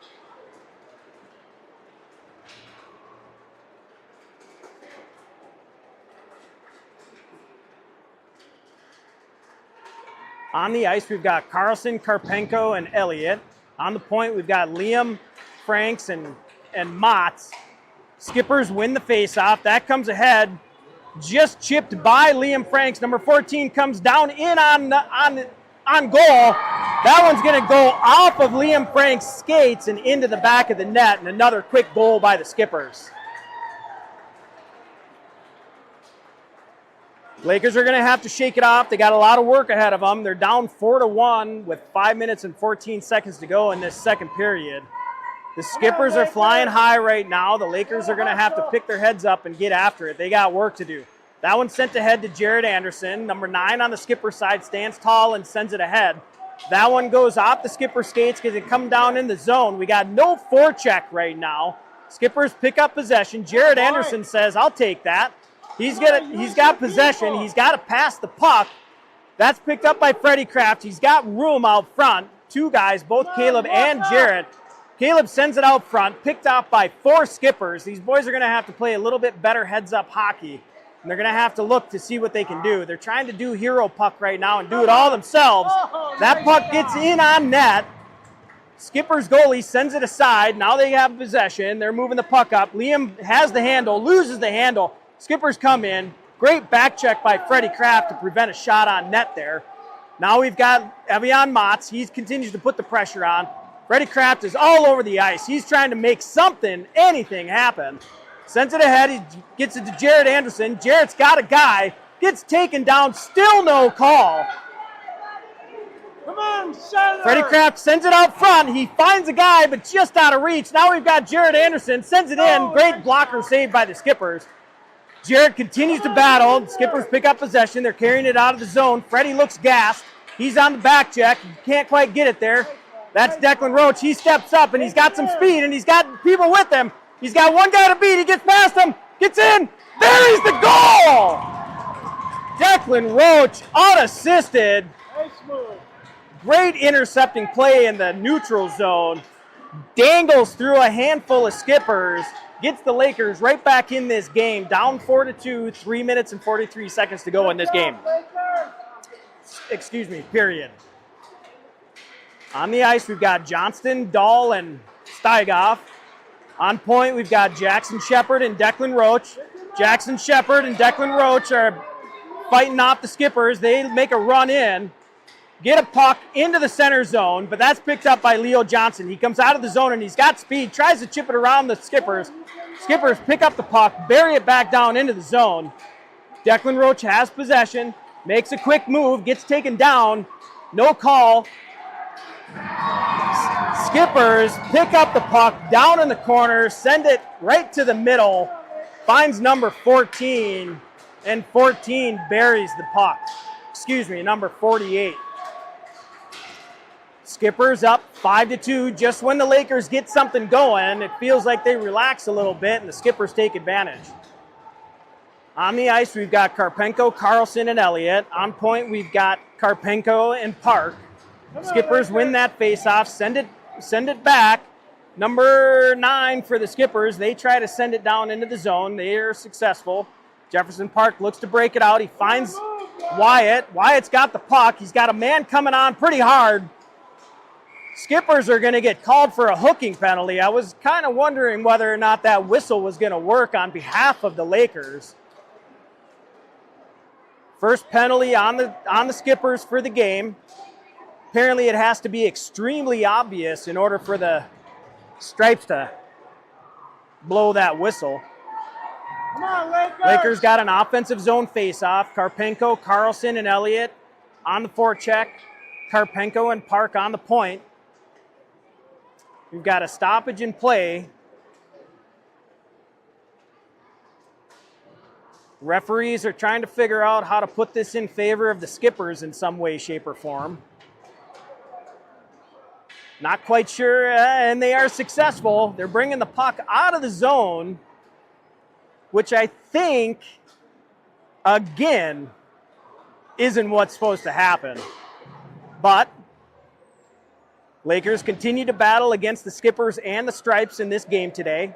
On the ice, we've got Carlson, Karpenko, and Elliott. On the point, we've got Liam, Franks, and Motts. Skippers win the faceoff. That comes ahead. Just chipped by Liam Franks. Number 14 comes down in on goal. That one's going to go off of Liam Franks' skates and into the back of the net. And another quick goal by the Skippers. Lakers are going to have to shake it off. They got a lot of work ahead of them. They're down 4-1 with 5 minutes and 14 seconds to go in this second period. The Skippers are flying high right now. The Lakers are going to have to pick their heads up and get after it. They got work to do. That one's sent ahead to Jarrett Anderson. Number 9 on the Skipper side stands tall and sends it ahead. That one goes off the Skipper skates because it come down in the zone. We got no forecheck right now. Skippers pick up possession. Jarrett Anderson says, I'll take that. He's got possession. He's got to pass the puck. That's picked up by Freddie Kraft. He's got room out front. Two guys, both Caleb and Jarrett. Caleb sends it out front, picked off by 4 Skippers. These boys are going to have to play a little bit better heads-up hockey, and they're going to have to look to see what they can do. They're trying to do hero puck right now and do it all themselves. That puck gets in on net. Skipper's goalie sends it aside. Now they have possession. They're moving the puck up. Liam has the handle, loses the handle. Skippers come in. Great back check by Freddie Kraft to prevent a shot on net there. Now we've got Evian Motts. He continues to put the pressure on. Freddie Kraft is all over the ice. He's trying to make anything happen. Sends it ahead. He gets it to Jarrett Anderson. Jarrett's got a guy. Gets taken down. Still no call. Come on, center. Freddie Kraft sends it out front. He finds a guy, but just out of reach. Now we've got Jarrett Anderson. Sends it in. Great blocker save by the Skippers. Jarrett continues to battle. The Skippers pick up possession. They're carrying it out of the zone. Freddie looks gassed. He's on the back check. He can't quite get it there. That's Declan Roach. He steps up, and he's got some speed, and he's got people with him. He's got one guy to beat. He gets past him, gets in. There's the goal! Declan Roach, unassisted, Hey, smooth. Great intercepting play in the neutral zone. Dangles through a handful of skippers. Gets the Lakers right back in this game. Down 4-2, 3 minutes and 43 seconds to go in this game. Excuse me, period. On the ice, we've got Johnston, Dahl, and Steigoff. On point, we've got Jackson Shepard and Declan Roach. Jackson Shepard and Declan Roach are fighting off the skippers. They make a run in, get a puck into the center zone, but that's picked up by Leo Johnson. He comes out of the zone and he's got speed, tries to chip it around the skippers. Skippers pick up the puck, bury it back down into the zone. Declan Roach has possession, makes a quick move, gets taken down, no call. Skippers pick up the puck down in the corner, send it right to the middle, finds number 14, and 14 buries the puck. Excuse me, number 48. Skippers up 5-2. Just when the Lakers get something going, it feels like they relax a little bit, and the Skippers take advantage. On the ice, we've got Karpenko, Carlson, and Elliott. On point, we've got Karpenko and Park. Skippers win that faceoff, send it back. Number 9 for the Skippers. They try to send it down into the zone. They are successful. Jefferson Park looks to break it out. He finds Wyatt. Wyatt's got the puck. He's got a man coming on pretty hard. Skippers are going to get called for a hooking penalty. I was kind of wondering whether or not that whistle was going to work on behalf of the Lakers. First penalty on the Skippers for the game. Apparently it has to be extremely obvious in order for the Stripes to blow that whistle. Come on, Lakers. Lakers got an offensive zone faceoff. Karpenko, Carlson, and Elliott on the forecheck. Karpenko and Park on the point. We've got a stoppage in play. Referees are trying to figure out how to put this in favor of the Skippers in some way, shape, or form. Not quite sure, and they are successful. They're bringing the puck out of the zone, which I think, again, isn't what's supposed to happen. But Lakers continue to battle against the Skippers and the Stripes in this game today.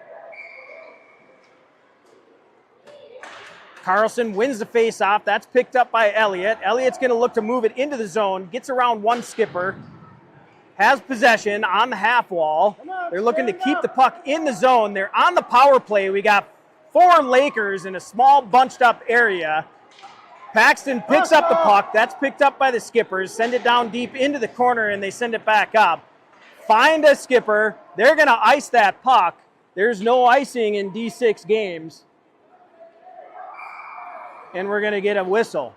Carlson wins the faceoff. That's picked up by Elliott. Elliott's going to look to move it into the zone, gets around one Skipper, has possession on the half wall. They're looking to keep the puck in the zone. They're on the power play. We got 4 Lakers in a small bunched up area. Paxton picks up the puck. That's picked up by the Skippers. Send it down deep into the corner, and they send it back up. Find a Skipper. They're going to ice that puck. There's no icing in D6 games. And we're going to get a whistle.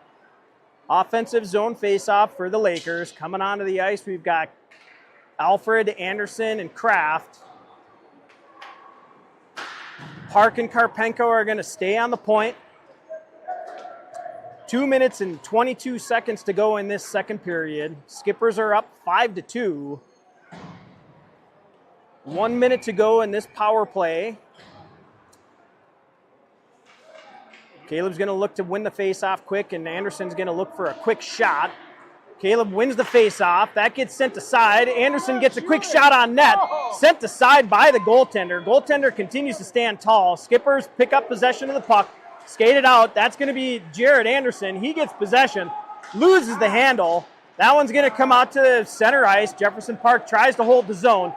Offensive zone faceoff for the Lakers. Coming onto the ice, we've got Alfred, Anderson, and Kraft. Park and Karpenko are going to stay on the point. 2 minutes and 22 seconds to go in this second period. Skippers are up 5-2. 1 minute to go in this power play. Caleb's going to look to win the faceoff quick, and Anderson's going to look for a quick shot. Caleb wins the faceoff. That gets sent aside. Anderson gets a quick shot on net. Sent aside by the goaltender. Goaltender continues to stand tall. Skippers pick up possession of the puck. Skate it out. That's going to be Jared Anderson. He gets possession. Loses the handle. That one's going to come out to center ice. Jefferson Park tries to hold the zone.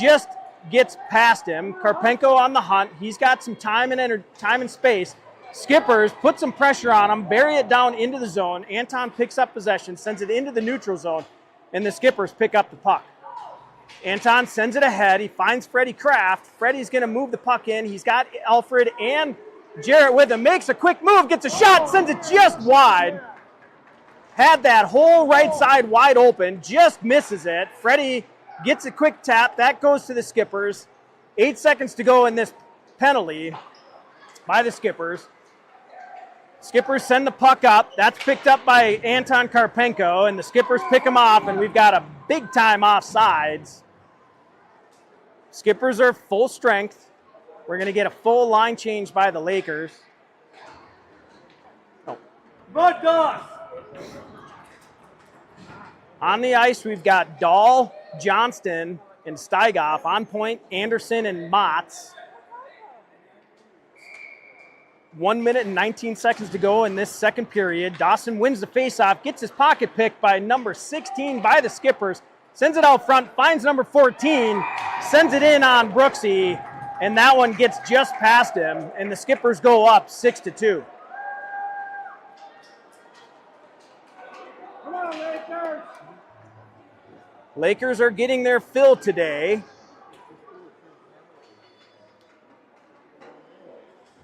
Just gets past him. Karpenko on the hunt. He's got some time and space. Skippers put some pressure on him, bury it down into the zone. Anton picks up possession, sends it into the neutral zone, and the Skippers pick up the puck. Anton sends it ahead. He finds Freddie Kraft. Freddie's going to move the puck in. He's got Alfred and Jarrett with him. Makes a quick move, gets a shot, sends it just wide. Had that whole right side wide open, just misses it. Freddie gets a quick tap. That goes to the Skippers. 8 seconds to go in this penalty by the Skippers. Skippers send the puck up. That's picked up by Anton Karpenko, and the Skippers pick him off, and we've got a big-time offsides. Skippers are full strength. We're going to get a full line change by the Lakers. Oh. Mud dust. On the ice, we've got Dahl, Johnston, and Steigoff. On point, Anderson and Motts. 1 minute and 19 seconds to go in this second period. Dawson wins the faceoff, gets his pocket picked by number 16 by the Skippers, sends it out front, finds number 14, sends it in on Brooksy, and that one gets just past him, and the Skippers go up 6-2. Come on, Lakers. Lakers are getting their fill today.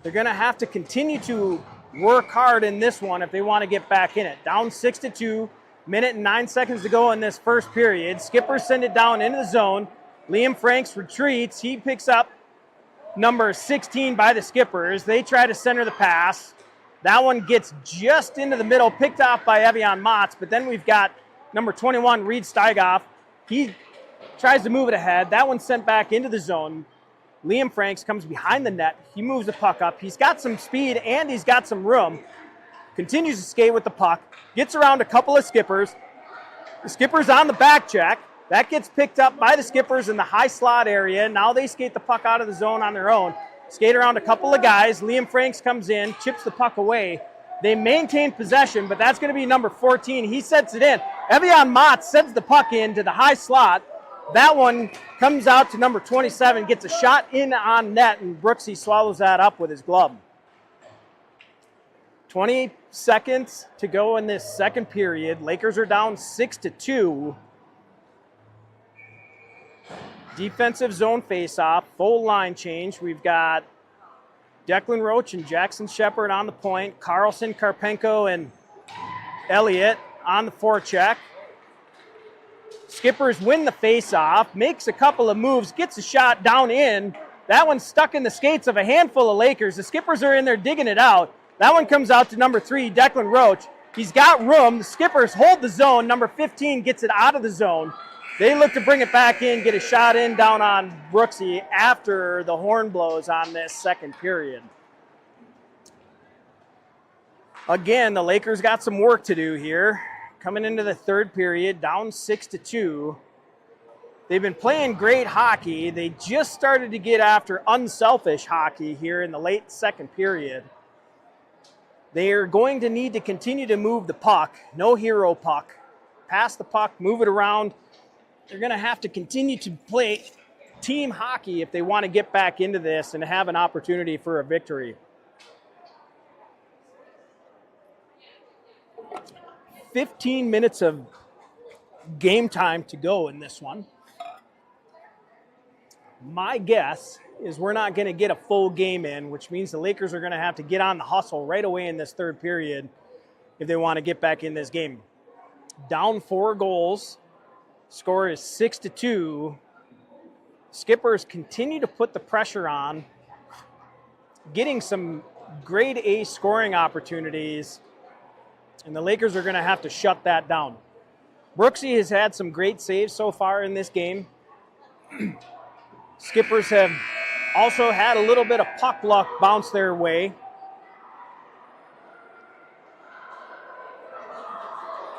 They're going to have to continue to work hard in this one if they want to get back in it. Down 6-2, minute and 9 seconds to go in this first period. Skippers send it down into the zone. Liam Franks retreats. He picks up number 16 by the Skippers. They try to center the pass. That one gets just into the middle, picked off by Evian Motts, but then we've got number 21, Reed Steigoff. He tries to move it ahead. That one's sent back into the zone. Liam Franks comes behind the net. He moves the puck up. He's got some speed and he's got some room. Continues to skate with the puck. Gets around a couple of Skippers. The Skippers on the back check. That gets picked up by the Skippers in the high slot area. Now they skate the puck out of the zone on their own. Skate around a couple of guys. Liam Franks comes in, chips the puck away. They maintain possession, but that's going to be number 14. He sets it in. Evian Motts sends the puck into the high slot. That one comes out to number 27, gets a shot in on net, and Brooksy swallows that up with his glove. 20 seconds to go in this second period. Lakers are down 6-2. Defensive zone faceoff, full line change. We've got Declan Roach and Jackson Shepard on the point. Carlson, Karpenko, and Elliott on the forecheck. Skippers win the faceoff, makes a couple of moves, gets a shot down in. That one's stuck in the skates of a handful of Lakers. The Skippers are in there digging it out. That one comes out to number 3, Declan Roach. He's got room. The Skippers hold the zone. Number 15 gets it out of the zone. They look to bring it back in, get a shot in down on Brooksy after the horn blows on this second period. Again, the Lakers got some work to do here. Coming into the third period, down 6-2. They've been playing great hockey. They just started to get after unselfish hockey here in the late second period. They are going to need to continue to move the puck. No hero puck. Pass the puck, move it around. They're going to have to continue to play team hockey if they want to get back into this and have an opportunity for a victory. 15 minutes of game time to go in this one. My guess is we're not going to get a full game in, which means the Lakers are going to have to get on the hustle right away in this third period if they want to get back in this game. Down 4 goals. Score is 6-2. Skippers continue to put the pressure on, getting some grade A scoring opportunities, and the Lakers are going to have to shut that down. Brooksy has had some great saves so far in this game. Skippers have also had a little bit of puck luck bounce their way.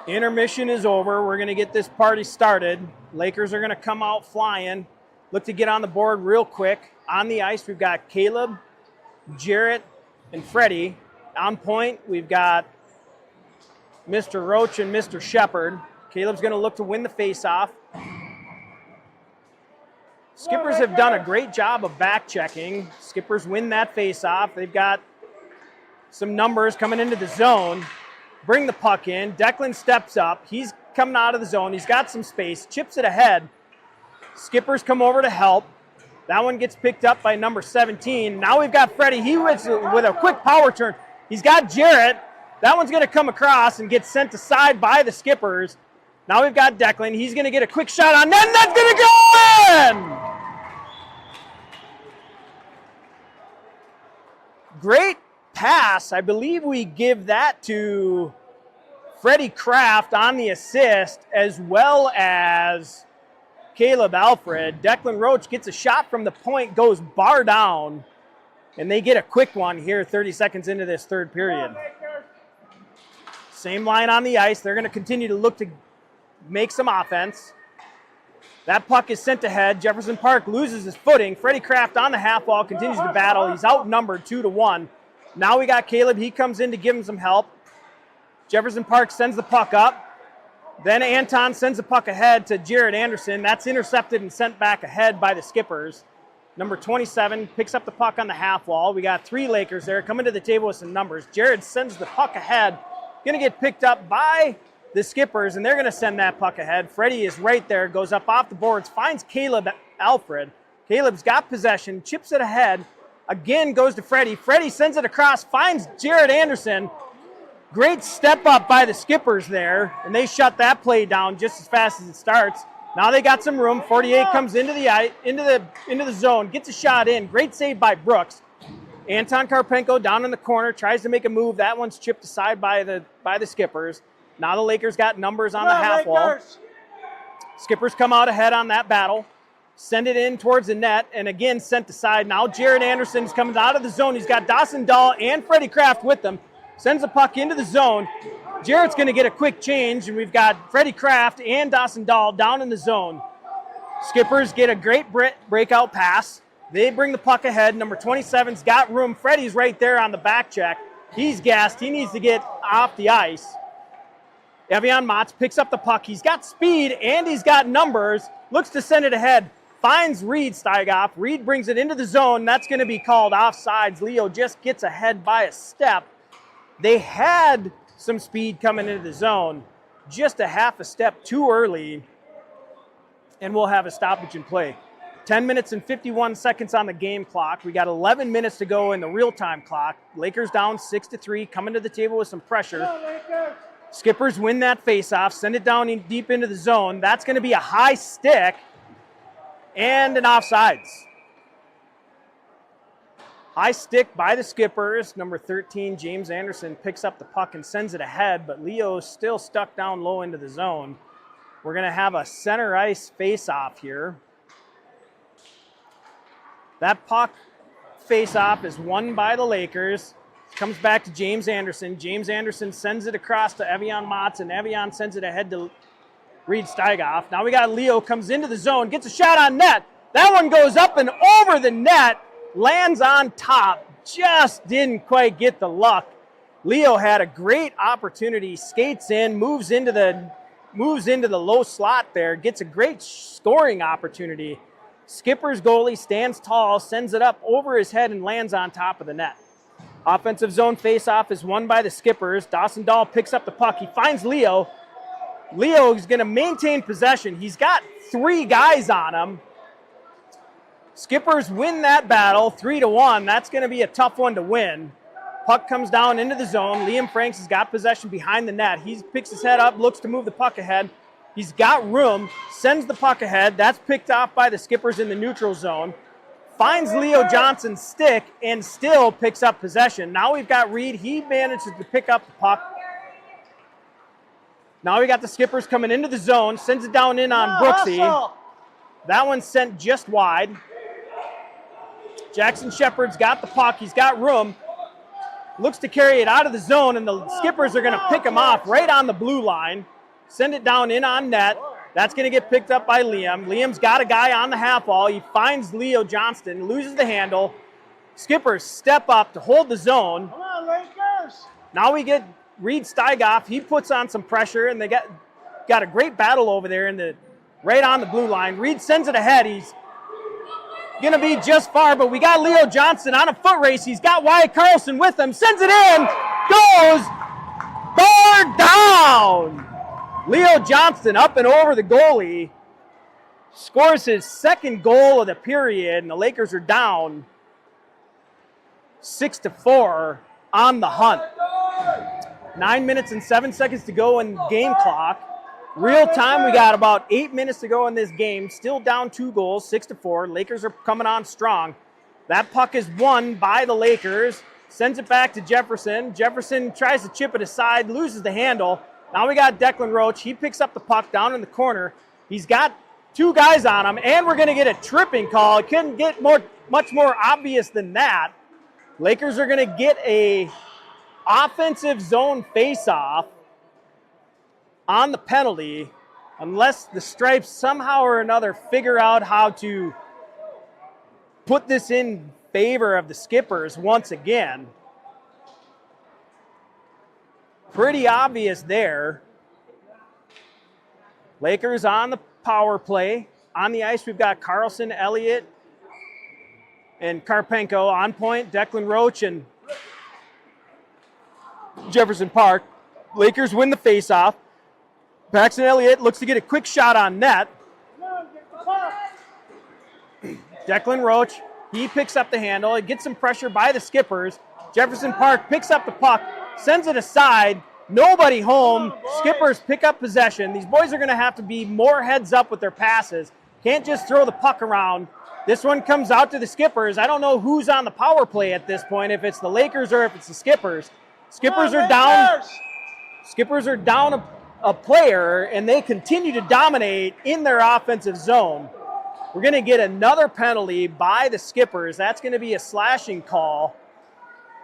Intermission is over. We're going to get this party started. Lakers are going to come out flying. Look to get on the board real quick. On the ice, we've got Caleb, Jarrett, and Freddie. On point, we've got Mr. Roach and Mr. Shepard. Caleb's going to look to win the faceoff. Skippers have done a great job of back checking. Skippers win that faceoff. They've got some numbers coming into the zone. Bring the puck in. Declan steps up. He's coming out of the zone. He's got some space. Chips it ahead. Skippers come over to help. That one gets picked up by number 17. Now we've got Freddie. He was with a quick power turn. He's got Jarrett. That one's going to come across and get sent aside by the Skippers. Now we've got Declan. He's going to get a quick shot on net, and that's going to go in! Great pass. I believe we give that to Freddie Kraft on the assist, as well as Caleb Alfred. Declan Roach gets a shot from the point, goes bar down, and they get a quick one here 30 seconds into this third period. Same line on the ice. They're going to continue to look to make some offense. That puck is sent ahead. Jefferson Park loses his footing. Freddie Kraft on the half wall, continues to battle. He's outnumbered 2-1. Now we got Caleb. He comes in to give him some help. Jefferson Park sends the puck up. Then Anton sends the puck ahead to Jared Anderson. That's intercepted and sent back ahead by the Skippers. Number 27 picks up the puck on the half wall. We got 3 Lakers there coming to the table with some numbers. Jared sends the puck ahead. Going to get picked up by the Skippers, and they're going to send that puck ahead. Freddie is right there, goes up off the boards, finds Caleb Alfred. Caleb's got possession, chips it ahead. Again goes to Freddie. Freddie sends it across, finds Jared Anderson. Great step up by the Skippers there, and they shut that play down just as fast as it starts. Now they got some room. 48 comes into the zone, gets a shot in. Great save by Brooks. Anton Karpenko down in the corner, tries to make a move. That one's chipped aside by the Skippers. Now the Lakers got numbers on the half wall. Skippers come out ahead on that battle. Send it in towards the net, and again sent aside. Now Jared Anderson's coming out of the zone. He's got Dawson Dahl and Freddie Kraft with them. Sends the puck into the zone. Jared's going to get a quick change, and we've got Freddie Kraft and Dawson Dahl down in the zone. Skippers get a great breakout pass. They bring the puck ahead. Number 27's got room. Freddie's right there on the back check. He's gassed. He needs to get off the ice. Evian Motz picks up the puck. He's got speed and he's got numbers. Looks to send it ahead. Finds Reed Steigoff. Reed brings it into the zone. That's going to be called offsides. Leo just gets ahead by a step. They had some speed coming into the zone. Just a half a step too early. And we'll have a stoppage in play. 10 minutes and 51 seconds on the game clock. We got 11 minutes to go in the real-time clock. Lakers down 6-3, coming to the table with some pressure. Skippers win that face-off, send it down deep into the zone. That's going to be a high stick and an offsides. High stick by the Skippers. Number 13, James Anderson, picks up the puck and sends it ahead, but Leo's still stuck down low into the zone. We're going to have a center ice face-off here. That puck face-off is won by the Lakers. Comes back to James Anderson. James Anderson sends it across to Evian Motz, and Evian sends it ahead to Reed Steigoff. Now we got Leo, comes into the zone, gets a shot on net. That one goes up and over the net, lands on top. Just didn't quite get the luck. Leo had a great opportunity, skates in, moves into the low slot there, gets a great scoring opportunity. Skipper's goalie stands tall, sends it up over his head and lands on top of the net. Offensive zone faceoff is won by the Skippers. Dawson Dahl picks up the puck. He finds Leo. Leo is going to maintain possession. He's got 3 guys on him. Skippers win that battle 3-1. That's going to be a tough one to win. Puck comes down into the zone. Liam Franks has got possession behind the net. He picks his head up, looks to move the puck ahead. He's got room, sends the puck ahead. That's picked off by the Skippers in the neutral zone. Finds Leo Johnson's stick and still picks up possession. Now we've got Reed. He manages to pick up the puck. Now we got the Skippers coming into the zone. Sends it down in on Brooksy. That one's sent just wide. Jackson Shepard's got the puck. He's got room. Looks to carry it out of the zone, and the Skippers are going to pick him off right on the blue line. Send it down in on net. That's going to get picked up by Liam. Liam's got a guy on the half wall. He finds Leo Johnston, loses the handle. Skippers step up to hold the zone. Come on, Lakers! Now we get Reed Steigoff. He puts on some pressure, and they got a great battle over there right on the blue line. Reed sends it ahead. He's going to be just far, but we got Leo Johnston on a foot race. He's got Wyatt Carlson with him. Sends it in. Goes. Bar down. Leo Johnston up and over the goalie. Scores his second goal of the period, and the Lakers are down 6-4 on the hunt. 9 minutes and 7 seconds to go in game clock. Real time, we got about 8 minutes to go in this game. Still down 2 goals, 6-4. Lakers are coming on strong. That puck is won by the Lakers. Sends it back to Jefferson. Jefferson tries to chip it aside, loses the handle. Now we got Declan Roach. He picks up the puck down in the corner. He's got 2 guys on him, and we're going to get a tripping call. It couldn't get much more obvious than that. Lakers are going to get a offensive zone face-off on the penalty. unless the Stripes somehow or another figure out how to put this in favor of the Skippers once again. Pretty obvious there. Lakers on the power play. On the ice, we've got Carlson, Elliott, and Karpenko on point. Declan Roach and Jefferson Park. Lakers win the faceoff. Paxton Elliott looks to get a quick shot on net. Declan Roach, he picks up the handle. It gets some pressure by the Skippers. Jefferson Park picks up the puck, sends it aside. Nobody home. Skippers pick up possession. These boys are going to have to be more heads up with their passes. Can't just throw the puck around. This one comes out to the Skippers. I don't know who's on the power play at this point, if it's the Lakers or if it's the Skippers. Skippers are down. Skippers are down a player, and they continue to dominate in their offensive zone. We're going to get another penalty by the Skippers. That's going to be a slashing call.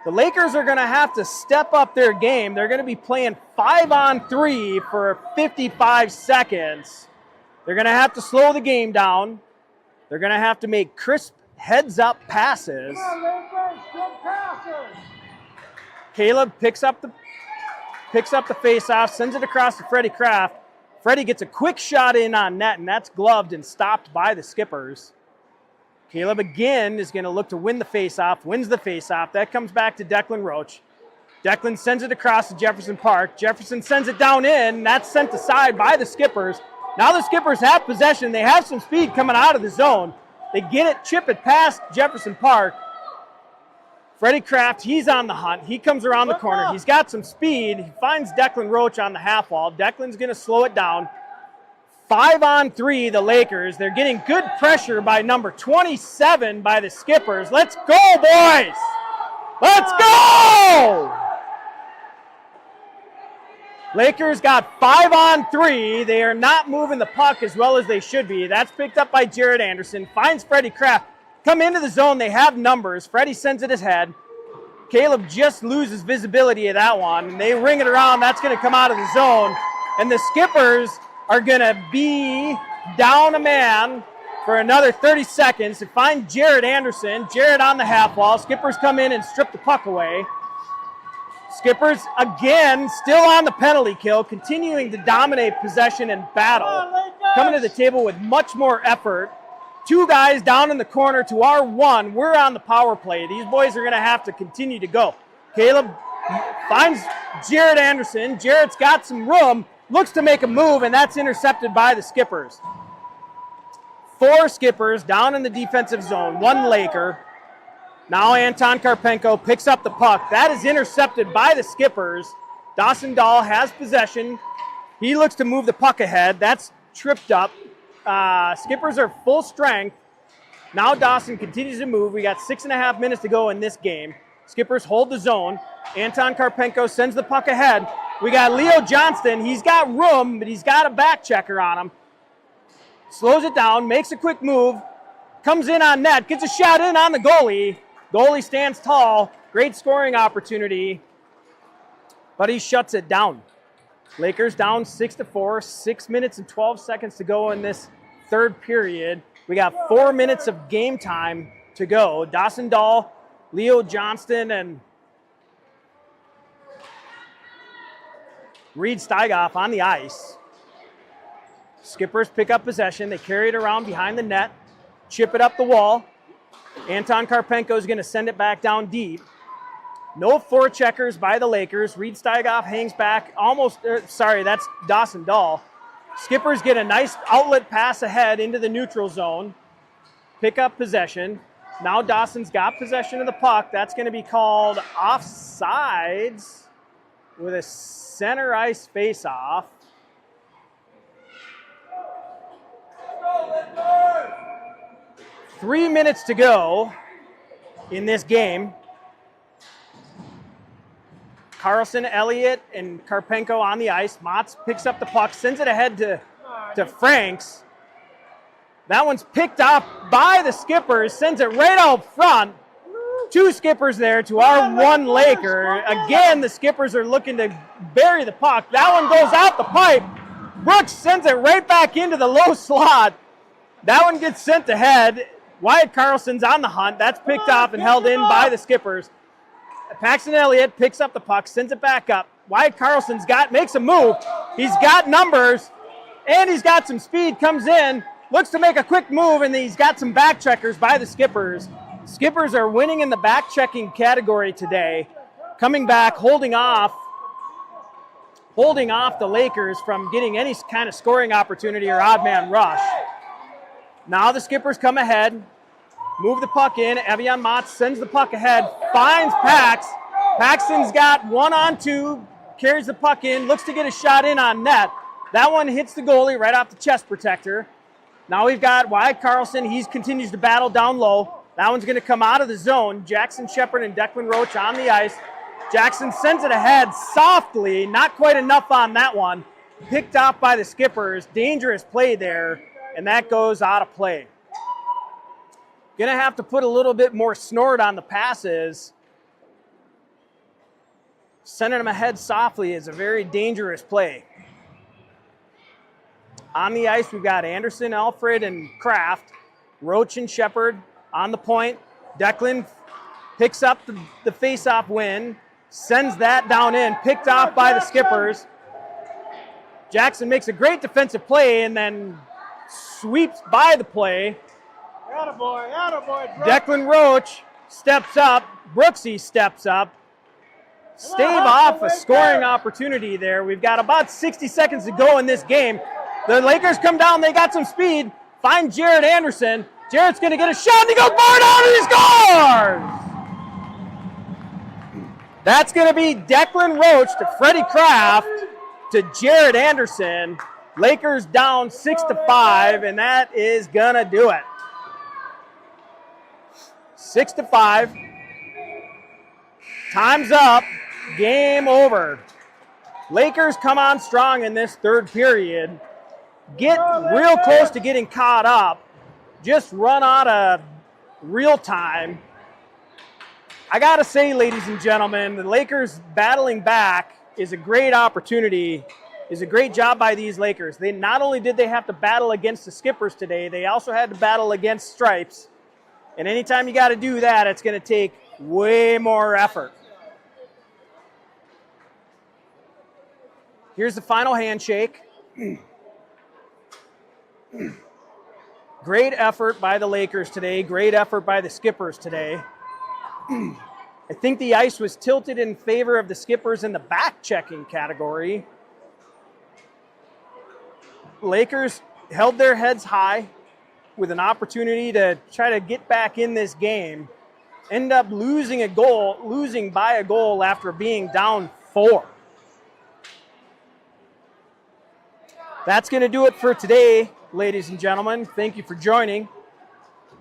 The Lakers are going to have to step up their game. They're going to be playing 5-on-3 for 55 seconds. They're going to have to slow the game down. They're going to have to make crisp heads-up passes. Caleb picks up the face-off, sends it across to Freddie Kraft. Freddie gets a quick shot in on net, and that's gloved and stopped by the Skippers. Caleb again is going to look to win the faceoff, wins the faceoff. That comes back to Declan Roach. Declan sends it across to Jefferson Park. Jefferson sends it down in. That's sent aside by the Skippers. Now the Skippers have possession. They have some speed coming out of the zone. They get it, chip it past Jefferson Park. Freddie Kraft, he's on the hunt. He comes around the corner. He's got some speed. He finds Declan Roach on the half wall. Declan's going to slow it down. 5-on-3, the Lakers. They're getting good pressure by number 27 by the Skippers. Let's go, boys! Let's go! Lakers got 5-on-3. They are not moving the puck as well as they should be. That's picked up by Jared Anderson. Finds Freddie Kraft. Come into the zone. They have numbers. Freddie sends it ahead. Caleb just loses visibility of that one. And they ring it around. That's going to come out of the zone. And the Skippers are going to be down a man for another 30 seconds to find Jared Anderson. Jared on the half wall. Skippers come in and strip the puck away. Skippers, again, still on the penalty kill, continuing to dominate possession and battle. Coming to the table with much more effort. Two guys down in the corner to our one. We're on the power play. These boys are going to have to continue to go. Caleb finds Jared Anderson. Jared's got some room. Looks to make a move, and that's intercepted by the Skippers. 4 Skippers down in the defensive zone, 1 Laker. Now Anton Karpenko picks up the puck. That is intercepted by the Skippers. Dawson Dahl has possession. He looks to move the puck ahead. That's tripped up. Skippers are full strength. Now Dawson continues to move. We got 6.5 minutes to go in this game. Skippers hold the zone. Anton Karpenko sends the puck ahead. We got Leo Johnston. He's got room, but he's got a back checker on him. Slows it down, makes a quick move, comes in on net, gets a shot in on the goalie. Goalie stands tall. Great scoring opportunity, but he shuts it down. Lakers down 6-4, 6 minutes and 12 seconds to go in this third period. We got 4 minutes of game time to go. Dawson Dahl, Leo Johnston, and Reed Steigoff on the ice. Skippers pick up possession. They carry it around behind the net, chip it up the wall. Anton Karpenko is going to send it back down deep. No forecheckers by the Lakers. Reed Steigoff hangs back that's Dawson Dahl. Skippers get a nice outlet pass ahead into the neutral zone. Pick up possession. Now Dawson's got possession of the puck. That's going to be called offsides with a center ice face-off. Three minutes to go in this game. Carlson, Elliott, and Karpenko on the ice. Motz picks up the puck, sends it ahead to Franks. That one's picked up by the Skippers, sends it right out front. 2 Skippers there to our 1 Laker. Again, the Skippers are looking to bury the puck. That one goes out the pipe. Brooks sends it right back into the low slot. That one gets sent ahead. Wyatt Carlson's on the hunt. That's picked off and held in by the Skippers. Paxton Elliott picks up the puck, sends it back up. Wyatt Carlson's makes a move. He's got numbers, and he's got some speed, comes in, looks to make a quick move, and he's got some back checkers by the Skippers. Skippers are winning in the back checking category today, coming back, holding off the Lakers from getting any kind of scoring opportunity or odd man rush. Now the Skippers come ahead, move the puck in. Evian Motz sends the puck ahead, finds Pax. Paxton's got 1-on-2, carries the puck in, looks to get a shot in on net. That one hits the goalie right off the chest protector. Now we've got Wyatt Carlson. He continues to battle down low. That one's going to come out of the zone. Jackson Shepard and Declan Roach on the ice. Jackson sends it ahead softly. Not quite enough on that one. Picked off by the Skippers. Dangerous play there, and that goes out of play. Going to have to put a little bit more snort on the passes. Sending them ahead softly is a very dangerous play. On the ice, we've got Anderson, Alfred, and Kraft. Roach and Shepard on the point. Declan picks up the face-off win, sends that down in, picked off by the Skippers. Jackson makes a great defensive play and then sweeps by the play. Attaboy, attaboy, Declan Roach steps up. Brooksy steps up. Stave off a scoring opportunity there. We've got about 60 seconds to go in this game. The Lakers come down. They got some speed. Find Jared Anderson. Jared's going to get a shot, and he goes bar down, and he scores! That's going to be Declan Roach to Freddie Kraft to Jared Anderson. Lakers down 6-5, and that is going to do it. 6-5. Time's up. Game over. Lakers come on strong in this third period. Get real close to getting caught up. Just run out of real time. I got to say, ladies and gentlemen, the Lakers battling back is a great opportunity, is a great job by these Lakers. They not only did they have to battle against the Skippers today, they also had to battle against Stripes. And anytime you got to do that, it's going to take way more effort. Here's the final handshake. Great effort by the Lakers today. Great effort by the Skippers today. I think the ice was tilted in favor of the Skippers in the back-checking category. Lakers held their heads high with an opportunity to try to get back in this game. End up losing by a goal after being down 4. That's going to do it for today, ladies and gentlemen. Thank you for joining.